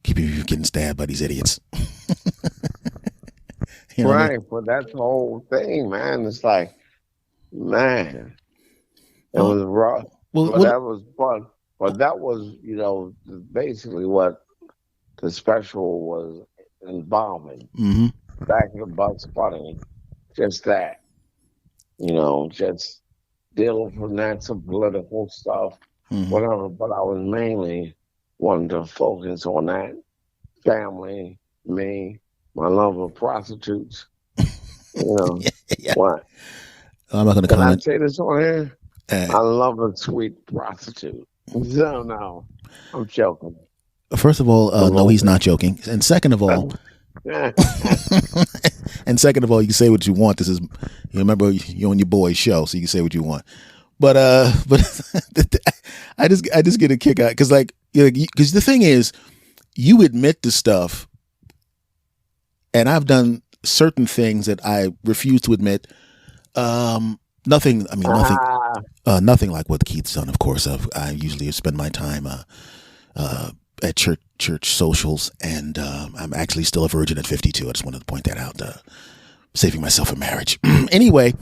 keeping you from getting stabbed by these idiots. You know what I mean? Right, but that's the whole thing, man. It's like, man, it Well, was rough, well, but well. that was fun. But that was, basically what the special was involving. Mm-hmm. Back in the Bucks Bunny, just that, just dealing from that to political stuff, Mm-hmm. whatever. But I was mainly wanting to focus on that family, me, my love of prostitutes. You know Yeah. what? I'm not going to Can I comment. say this on here? Uh, I love a sweet prostitute. No, I'm joking. First of all, A no, little he's not joking. And second of all, bit. and second of all, you can say what you want. This is, you remember, you're on your boy's show, so you can say what you want. But I just get a kick out because, like, because the thing is, you admit to stuff, and I've done certain things that I refuse to admit. Nothing. I mean, nothing. Ah, Nothing like what Keith's done. Of course, I usually spend my time at church socials, and I'm actually still a virgin at 52. I just wanted to point that out. Saving myself for marriage. Anyway,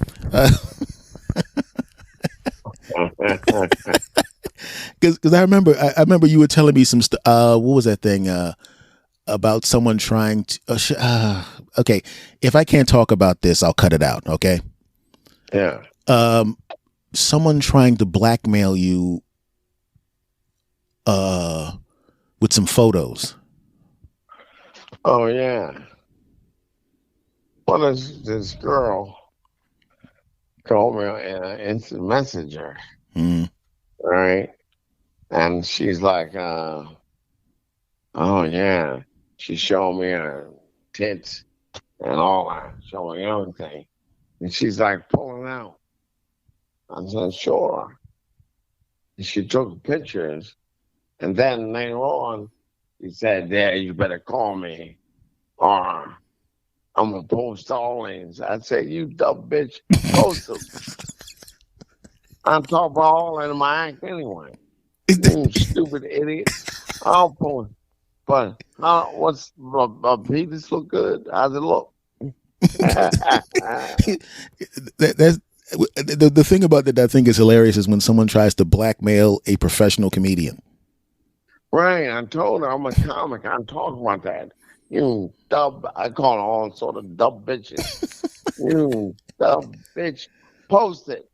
because I remember you were telling me some stuff. What was that thing about someone trying to? Okay, if I can't talk about this, I'll cut it out. Okay. yeah. Someone trying to blackmail you with some photos. Oh yeah. Well, this girl called me in an instant messenger, Mm. right? And she's like, oh yeah. She showed me her tits and all that, showing everything. And she's like pulling out. I said, sure. And she took pictures. And then later on, she said, yeah, you better call me or I'm going to post all these. I said, you dumb bitch, post them. I'm talking about all in my act anyway. You stupid idiot. I'll post. But what's my penis look good? How's it look? That's the thing about that I think is hilarious is when someone tries to blackmail a professional comedian. Right, I told her I'm a comic. I'm talking about that. You dumb, I call her all sort of dumb bitches. You dumb bitch, post it.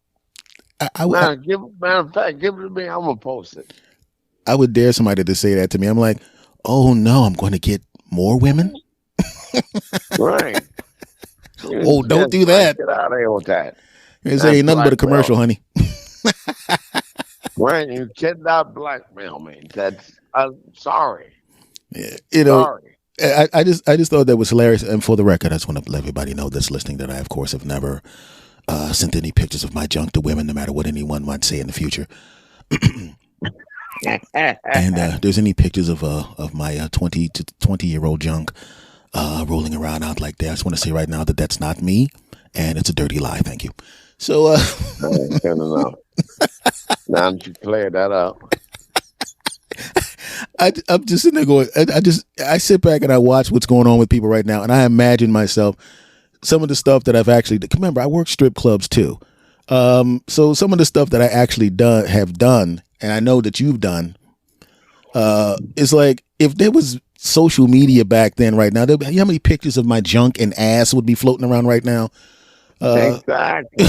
Matter of fact, give it to me. I'm gonna post it. I would dare somebody to say that to me. I'm like, oh no, I'm going to get more women. Right. Oh, You don't just do like that. get out of here with that. It That's ain't nothing but a commercial, blackmail. honey. Right, you cannot blackmail me. That's I'm sorry. Yeah, Sorry. I just thought that was hilarious. And for the record, I just want to let everybody know that's listening that I, of course, have never sent any pictures of my junk to women, no matter what anyone might say in the future. And there's any pictures of my 20-year-old junk rolling around out like that, I just want to say right now that that's not me, and it's a dirty lie. Thank you. So Good enough. Now that you cleared that up. I'm just sitting there going. I sit back and I watch what's going on with people right now, and I imagine myself some of the stuff that I've actually. Remember, I work strip clubs too. So some of the stuff that I actually have done, and I know that you've done. It's like if there was social media back then, right now, you know how many pictures of my junk and ass would be floating around right now? Exactly.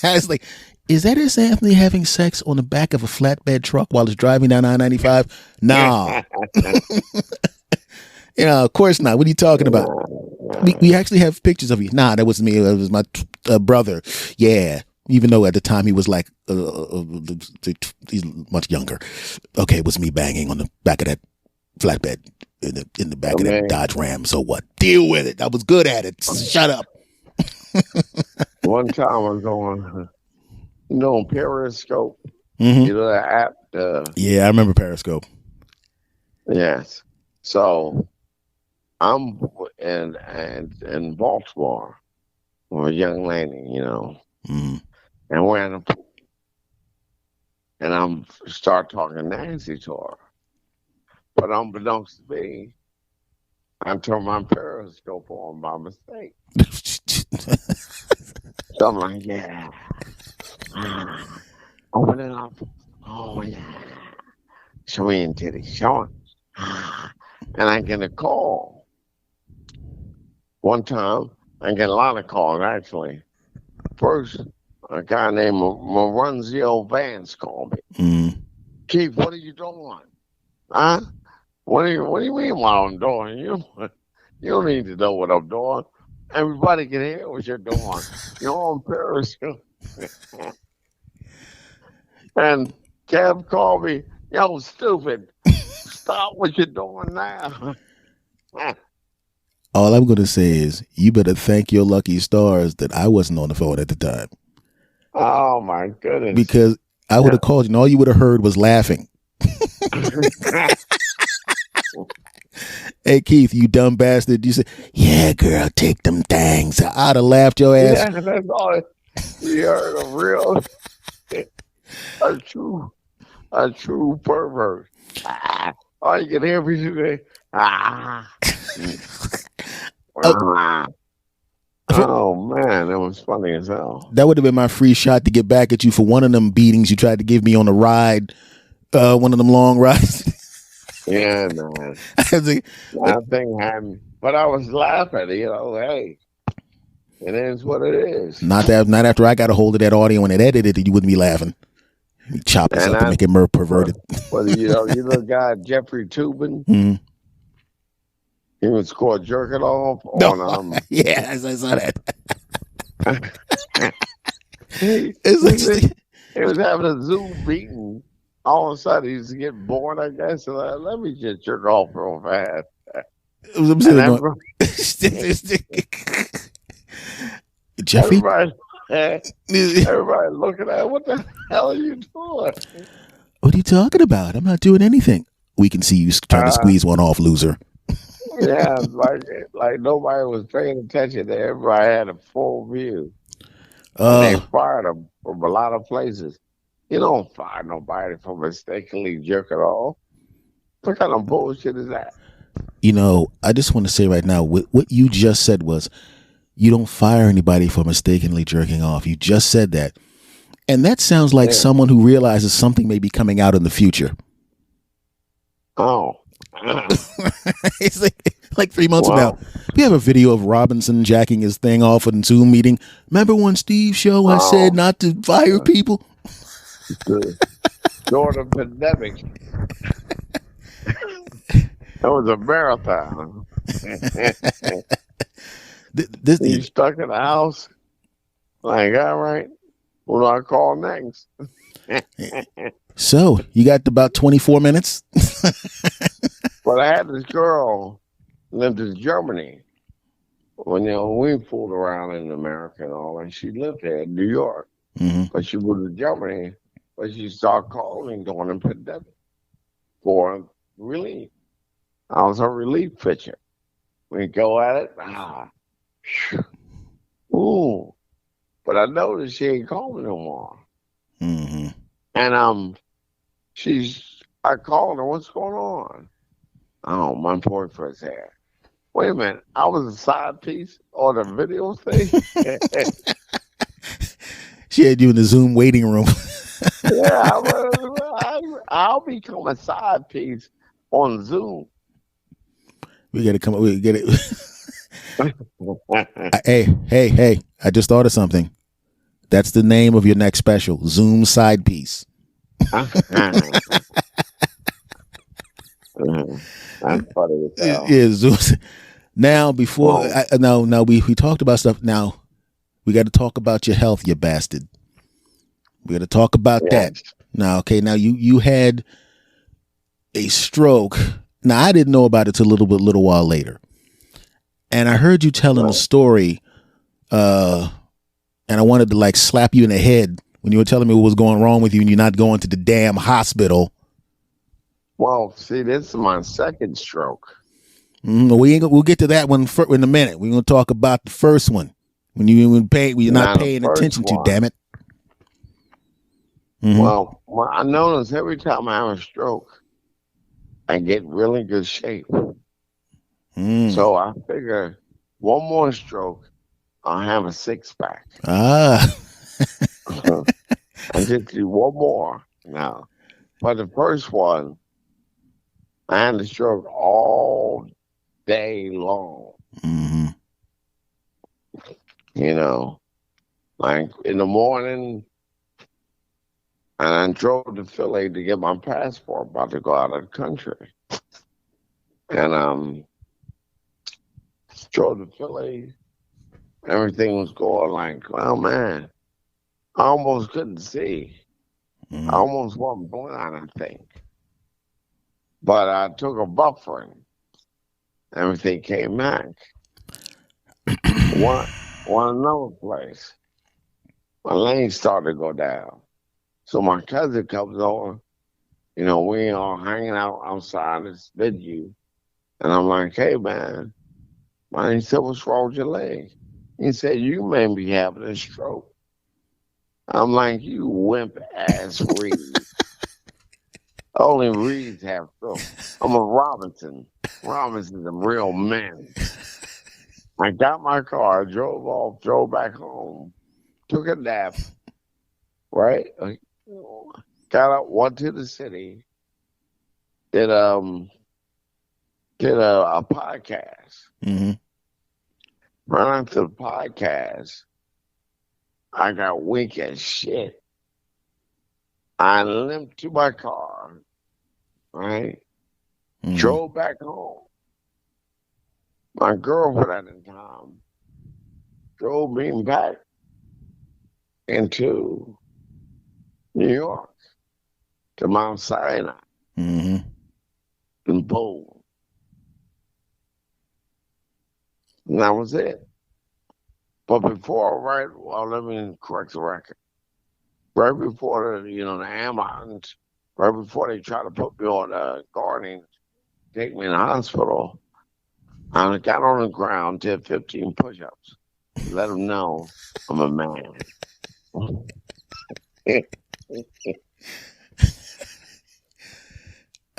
I was like, is that S. Anthony having sex on the back of a flatbed truck while it's driving down I-95? Nah, of course not. What are you talking about? We actually have pictures of you. Nah, that wasn't me. That was my brother. Yeah. Even though at the time he was like, he's much younger. Okay, it was me banging on the back of that flatbed in the back of that Dodge Ram. So what? Deal with it. I was good at it. Shut up. One time I was on, Periscope. Mm-hmm. You know that app? Yeah, I remember Periscope. Yes. So I'm in Baltimore with a young lady, Mm. and we're in a pool, and I'm start talking Nancy to her. But unbeknownst to me, I turned my Periscope on by mistake. So I'm like, yeah. Open it up. Oh, yeah. Show me in titty. Show it. And I get a call. One time, I get a lot of calls, actually. First, a guy named Marunzio Vance called me. Mm. Keith, what are you doing? Huh? What do you mean what I'm doing? You don't need to know what I'm doing. Everybody can hear what you're doing. You're on Periscope. And Kev called me, yo, stupid. Stop what you're doing now. All I'm going to say is you better thank your lucky stars that I wasn't on the phone at the time. Oh, my goodness. Because I would have called you and all you would have heard was laughing. Hey, Keith, you dumb bastard. You said, yeah, girl, take them things. I'd have laughed your ass. Yeah, that's all. You heard a real, a true pervert. All you can hear me today. Oh, man, that was funny as hell. That would have been my free shot to get back at you for one of them beatings you tried to give me on a ride, one of them long rides. Yeah, man. That thing happened. But I was laughing, hey, it is what it is. Not after I got a hold of that audio and it edited it, you wouldn't be laughing. You chop us up and make it more perverted. But you know the guy, Jeffrey Tubin? Mm-hmm. He was called jerking off on yeah, I saw that. he was having a Zoom meeting. All of a sudden, he's getting bored, I guess. And let me just jerk off real fast. Jeffrey? Everybody looking at him, what the hell are you doing? What are you talking about? I'm not doing anything. We can see you trying to squeeze one off, loser. Yeah, like nobody was paying attention. Everybody had a full view. They fired him from a lot of places. You don't fire nobody for mistakenly jerking off. What kind of bullshit is that? I just want to say right now, what you just said was, you don't fire anybody for mistakenly jerking off. You just said that. And that sounds like someone who realizes something may be coming out in the future. Oh. It's like 3 months ago. We have a video of Robinson jacking his thing off in a Zoom meeting. Remember when Steve's show I said not to fire people? During the pandemic. That was a marathon. You stuck in the house? Like, all right. What do I call next? So, you got about 24 minutes? But I had this girl lived in Germany. When we fooled around in America and all, and she lived there in New York. Mm-hmm. But she moved to Germany, but she started calling during the pandemic for relief. I was her relief pitcher. We go at it. Ooh. But I noticed she ain't calling no more. Mm-hmm. And I called her, what's going on? Oh, my boyfriend's here. Wait a minute, I was a side piece on the video thing? She had you in the Zoom waiting room. Yeah, I was I'll become a side piece on Zoom. We got to come up. We get it. Hey! I just thought of something. That's the name of your next special, Zoom Side Piece. That's funny as hell. Yeah, Zoom. Now, Well, now we talked about stuff. Now we got to talk about your health, you bastard. We got to talk about that. yes. Now, okay. Now you had a stroke. Now I didn't know about it till a little while later, and I heard you telling the Well, story. And I wanted to like slap you in the head when you were telling me what was going wrong with you, and you're not going to the damn hospital. see, this is my second stroke. We'll get to that one in a minute. We're gonna talk about the first one when you're not Now, the paying first attention to. Damn one, it. Mm-hmm. I notice every time I have a stroke, I get really good shape. Mm. So I figure one more stroke, I'll have a six pack. Ah. I just do one more now. But the first one, I had a stroke all day long. Mm-hmm. You know, like in the morning, and I drove to Philly to get my passport, about to go out of the country. And drove to Philly, everything was going like, oh man, I almost couldn't see. I Mm-hmm. almost went blind, I think. But I took a buffering. Everything came back. One, another place, my lane started to go down. So my cousin comes over. We all hanging out outside this venue. And I'm like, hey, man. He said, what's wrong with your leg? He said, you may be having a stroke. I'm like, you wimp ass Reed. Only Reeds have stroke. I'm a Robinson. Robinson's a real man. I got my car, drove off, drove back home, took a nap, right? Got up, went to the city, did a podcast. Mm-hmm. Right after the podcast, I got weak as shit. I limped to my car, right? Mm-hmm. Drove back home. My girlfriend at the time drove me back into New York to Mount Sinai, Mm-hmm. and boom. And that was it. But before, right, well, let me correct the record. Right before the ambulance, right before they try to put me on guarding, take me in the hospital, I got on the ground, did 15 push-ups. Let them know I'm a man.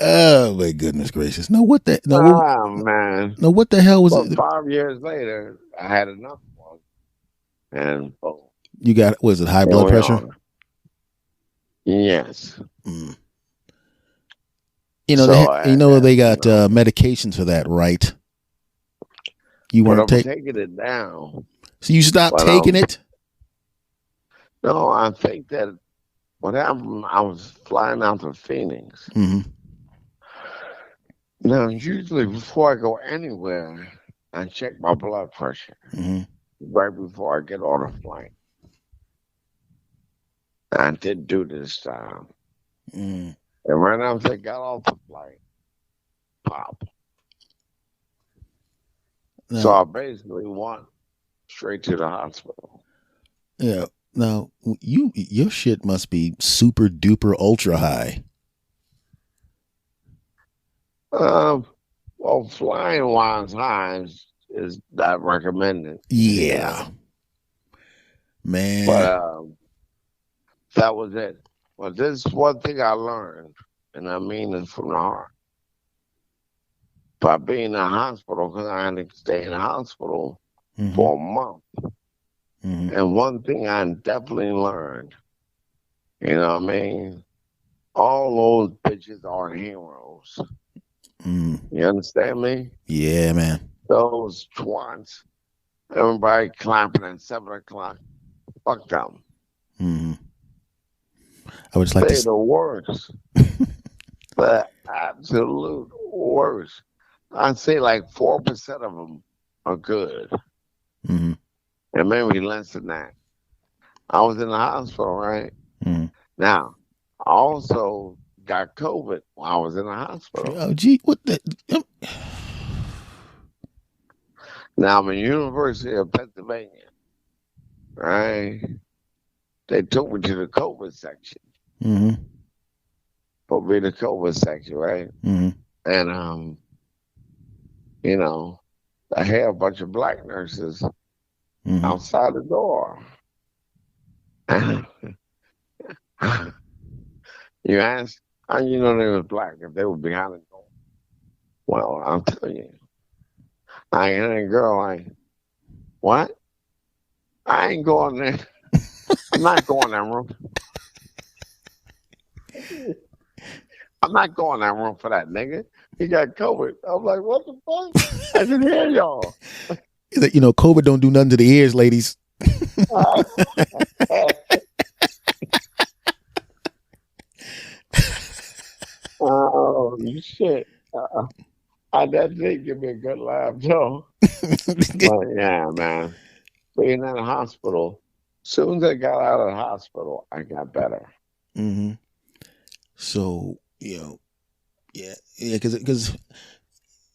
Oh my goodness gracious! No, what the no, Oh, man. no, what the hell was But it? 5 years later, I had another one. And boom, You got was it high here blood we pressure? are. Yes. Mm. So I had that, They got medications for that, right? You but weren't I'm take taking it down. so you stopped But taking it. no, I think that what happened, I was flying out to Phoenix. Mm-hmm. Now, usually before I go anywhere, I check my blood pressure Mm-hmm. right before I get on a flight. I didn't do this time. Mm. And right after I got off the flight, pop. So Now, I basically went straight to the hospital. yeah. Now your shit must be super duper ultra high. Um, well, flying wise highs is not recommended, Yeah, But man. that was it. But this is one thing I learned, and I mean it from the heart. By being in the hospital, because I had to stay in the hospital Mm-hmm. for a month. Mm-hmm. And one thing I definitely learned, you know what I mean? all those bitches are heroes. Mm. You understand me? Yeah, man. Those twats. Everybody clapping at 7 o'clock. Fuck them. Mm. I would just like to. They're the worst. The absolute worst. I'd say like 4% of them are good. Mm. And maybe less than that. I was in the hospital, right? Mm. Now, I also got COVID while I was in the hospital. Oh, gee, what the? Now, I'm in University of Pennsylvania, right? They took me to the COVID section. Mm-hmm. Put me in the COVID section, right? Mm-hmm. And, you know, I had a bunch of black nurses Mm-hmm. outside the door. You asked, how you know they was black if they were behind the door? Well, I'll tell you. I had a girl like, what? I ain't going there. I'm not going that room. I'm not going that room for that nigga. He got COVID. I'm like, what the fuck? I can hear y'all. COVID don't do nothing to the ears, ladies. Oh, shit. That did give me a good laugh, though. But yeah, man. Being in the hospital, soon as I got out of the hospital, I got better. Mm-hmm. So, yeah, because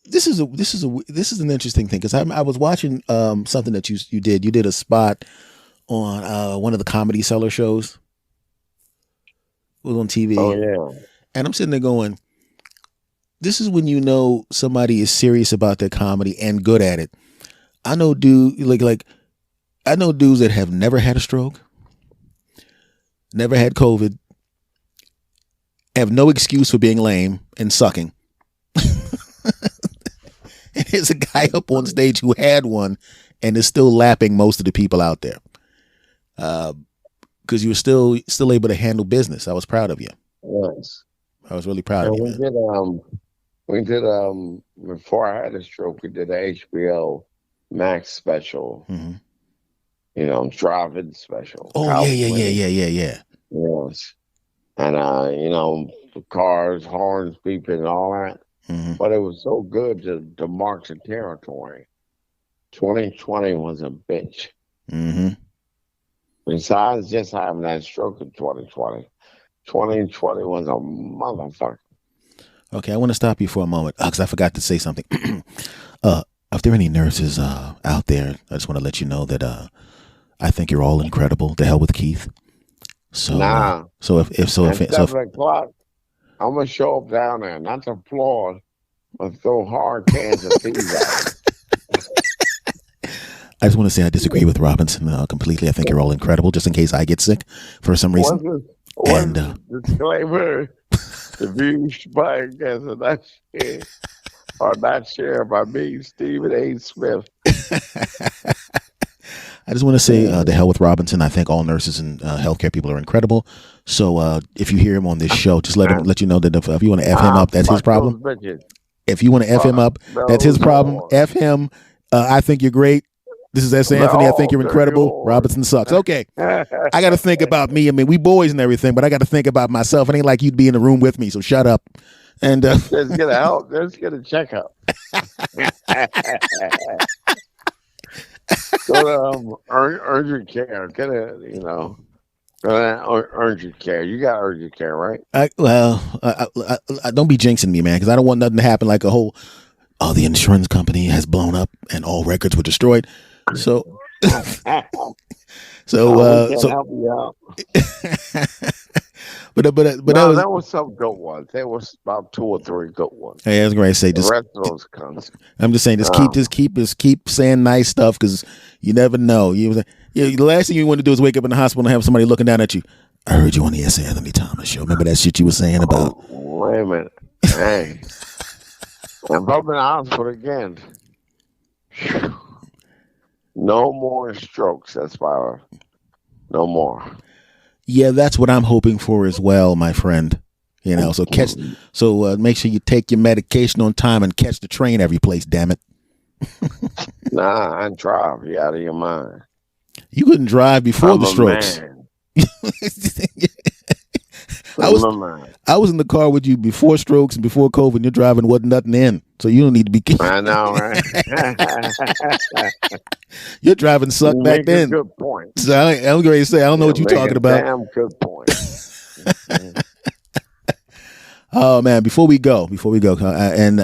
this is an interesting thing because I was watching something that you did. You did a spot on one of the Comedy Cellar shows. It was on TV. Oh yeah. And I'm sitting there going, this is when you know somebody is serious about their comedy and good at it. I know I know dudes that have never had a stroke, never had COVID, have no excuse for being lame and sucking. And there's a guy up on stage who had one and is still lapping most of the people out there. Because you were still able to handle business. I was proud of you. Yes. I was really proud And of you, man. we did before I had a stroke, we did a HBO Max special. Mm-hmm. Drive-in special. Oh yeah. Yes. And the cars, horns beeping and all that. Mm-hmm. But it was so good to mark the territory. 2020 was a bitch. Mm-hmm. Besides just having that stroke in 2020, 2020 was a motherfucker. Okay, I want to stop you for a moment because I forgot to say something. If there are any nurses out there, I just want to let you know that I think you're all incredible. The hell with Keith. So, Nah. So if At 7 o'clock, I'm gonna show up down there, not to applaud, but throw hard cans of peas at him. I just want to say I disagree with Robinson completely. I think you're all incredible. Just in case I get sick for some reason. One disclaimer: the views by guests are not shared by me, Stephen A. Smith. I just want to say the hell with Robinson. I think all nurses and healthcare people are incredible. So if you hear him on this show, just let you know that if you want to F him up, that's his problem. If you want to F him up, that's his problem. F him. I think you're great. This is S. Anthony. I think you're incredible. Robinson sucks. Okay. I got to think about me. I mean, we boys and everything, but I got to think about myself. It ain't like you'd be in the room with me, so shut up. And let's get a help. Let's get a checkup. Go to urgent care. Get urgent care. You got urgent care, right? I don't be jinxing me, man, because I don't want nothing to happen like the insurance company has blown up and all records were destroyed. So, help you out. but that was some good ones. There was about 2 or 3 good ones. Hey, I was going to say, the rest of those cunts. I'm just saying, keep saying nice stuff because you never know. The last thing you want to do is wake up in the hospital and have somebody looking down at you. I heard you on the S. Anthony Thomas show. Remember that shit you were saying about? Wait a minute, hey, I'm up in the hospital again. No more strokes. That's why. No more. Yeah, that's what I'm hoping for as well, my friend. So make sure you take your medication on time and catch the train every place. Damn it! Nah, I drive. You out of your mind. You couldn't drive before the strokes. Man. I was in the car with you before strokes and before COVID. Your driving wasn't nothing in, so you don't need to be. I know, right? Your driving sucked back then. Good point. So I'm going to say I don't know what you're talking about. Damn good point. Oh man, before we go, and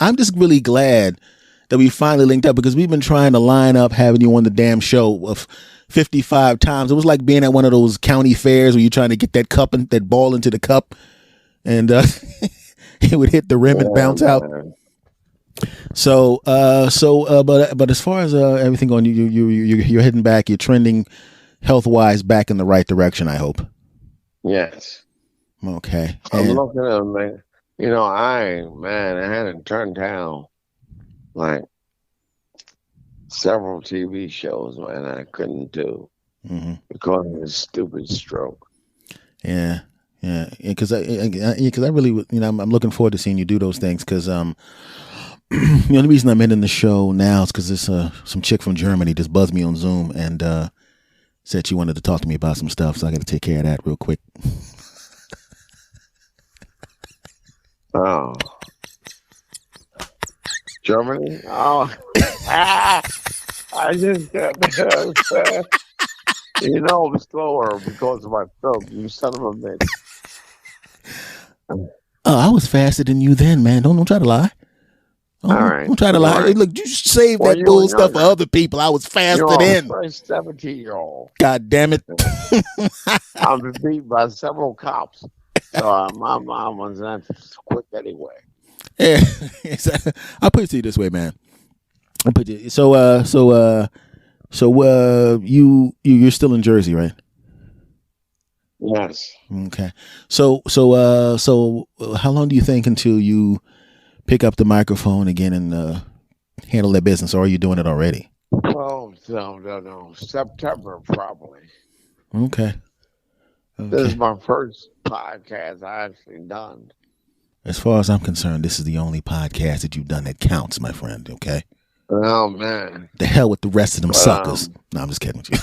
I'm just really glad that we finally linked up, because we've been trying to line up having you on the damn show of 55 times. It was like being at one of those county fairs where you're trying to get that cup and that ball into the cup, and it would hit the rim and bounce out. But as far as everything going, you're heading back. You're trending health wise back in the right direction, I hope. Yes. Okay. I'm looking at man. I had to turn down like several TV shows, man, I couldn't do because of this stupid stroke. Yeah, because I really, I'm looking forward to seeing you do those things, because the only reason I'm in the show now is because this some chick from Germany just buzzed me on Zoom and said she wanted to talk to me about some stuff, so I got to take care of that real quick. Oh. Germany? Oh. I just got I'm slower because of my throat. You son of a bitch. Oh, I was faster than you then, man. Don't try to lie. All right. Don't try to lie. Right. Look, you saved that bull stuff for other people. I was faster than. You're a 17-year-old. God damn it. I've been beat by several cops. So my mom was not quick anyway. Yeah, I'll put it to you this way, man. You're still in Jersey, right? Yes. Okay. So how long do you think until you pick up the microphone again and handle that business, or are you doing it already? Oh, no. September probably. Okay. This is my first podcast I actually done. As far as I'm concerned, this is the only podcast that you've done that counts, my friend. Okay. Oh man. The hell with the rest of them suckers. No, I'm just kidding with you.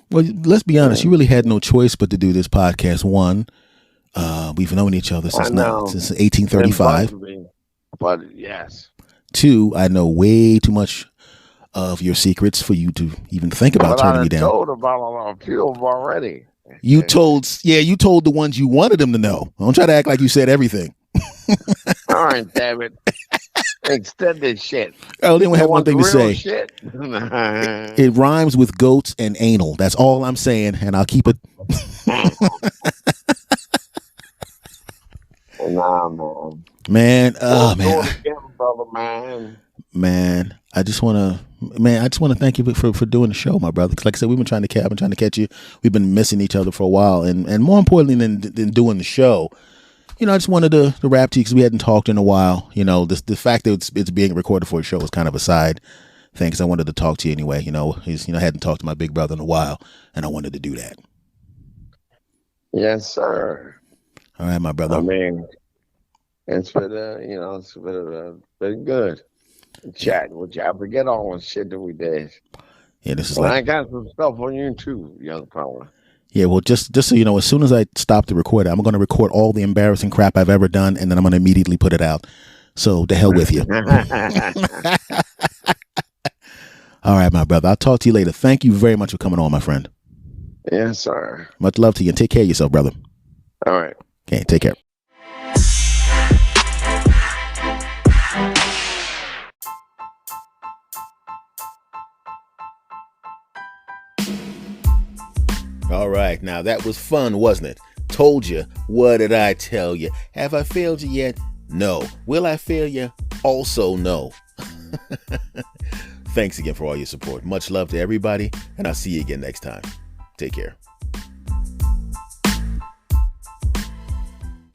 Well, let's be honest. You really had no choice but to do this podcast. One, we've known each other since 1835. But yes. Two, I know way too much of your secrets for you to even think about turning me down. I told about a few of them already. You told the ones you wanted them to know. Don't try to act like you said everything. All right, damn it. Extend this shit. Oh, then we have one thing to say. Shit? It rhymes with goats and anal. That's all I'm saying, and I'll keep it. Nah, man. Man, man. Again, brother, man, I just want to thank you for doing the show, my brother. 'Cause like I said, I've been trying to catch you. We've been missing each other for a while, and more importantly than doing the show, I just wanted to rap to you because we hadn't talked in a while. The fact that it's being recorded for a show is kind of a side thing, because I wanted to talk to you anyway. I hadn't talked to my big brother in a while, and I wanted to do that. Yes, sir. All right, my brother. I mean, it's been been good chatting with you. I forget all the shit that we did. Yeah, this is I got some stuff on you too, young fella. Yeah, well, just so you know, as soon as I stop the recorder, I'm going to record all the embarrassing crap I've ever done, and then I'm going to immediately put it out. So, the hell with you. All right, my brother. I'll talk to you later. Thank you very much for coming on, my friend. Yes, sir. Much love to you, and take care of yourself, brother. All right. Okay, take care. All right, now that was fun, wasn't it? Told you. What did I tell you? Have I failed you yet? No. Will I fail you? Also no. Thanks again for all your support. Much love to everybody, and I'll see you again next time. Take care.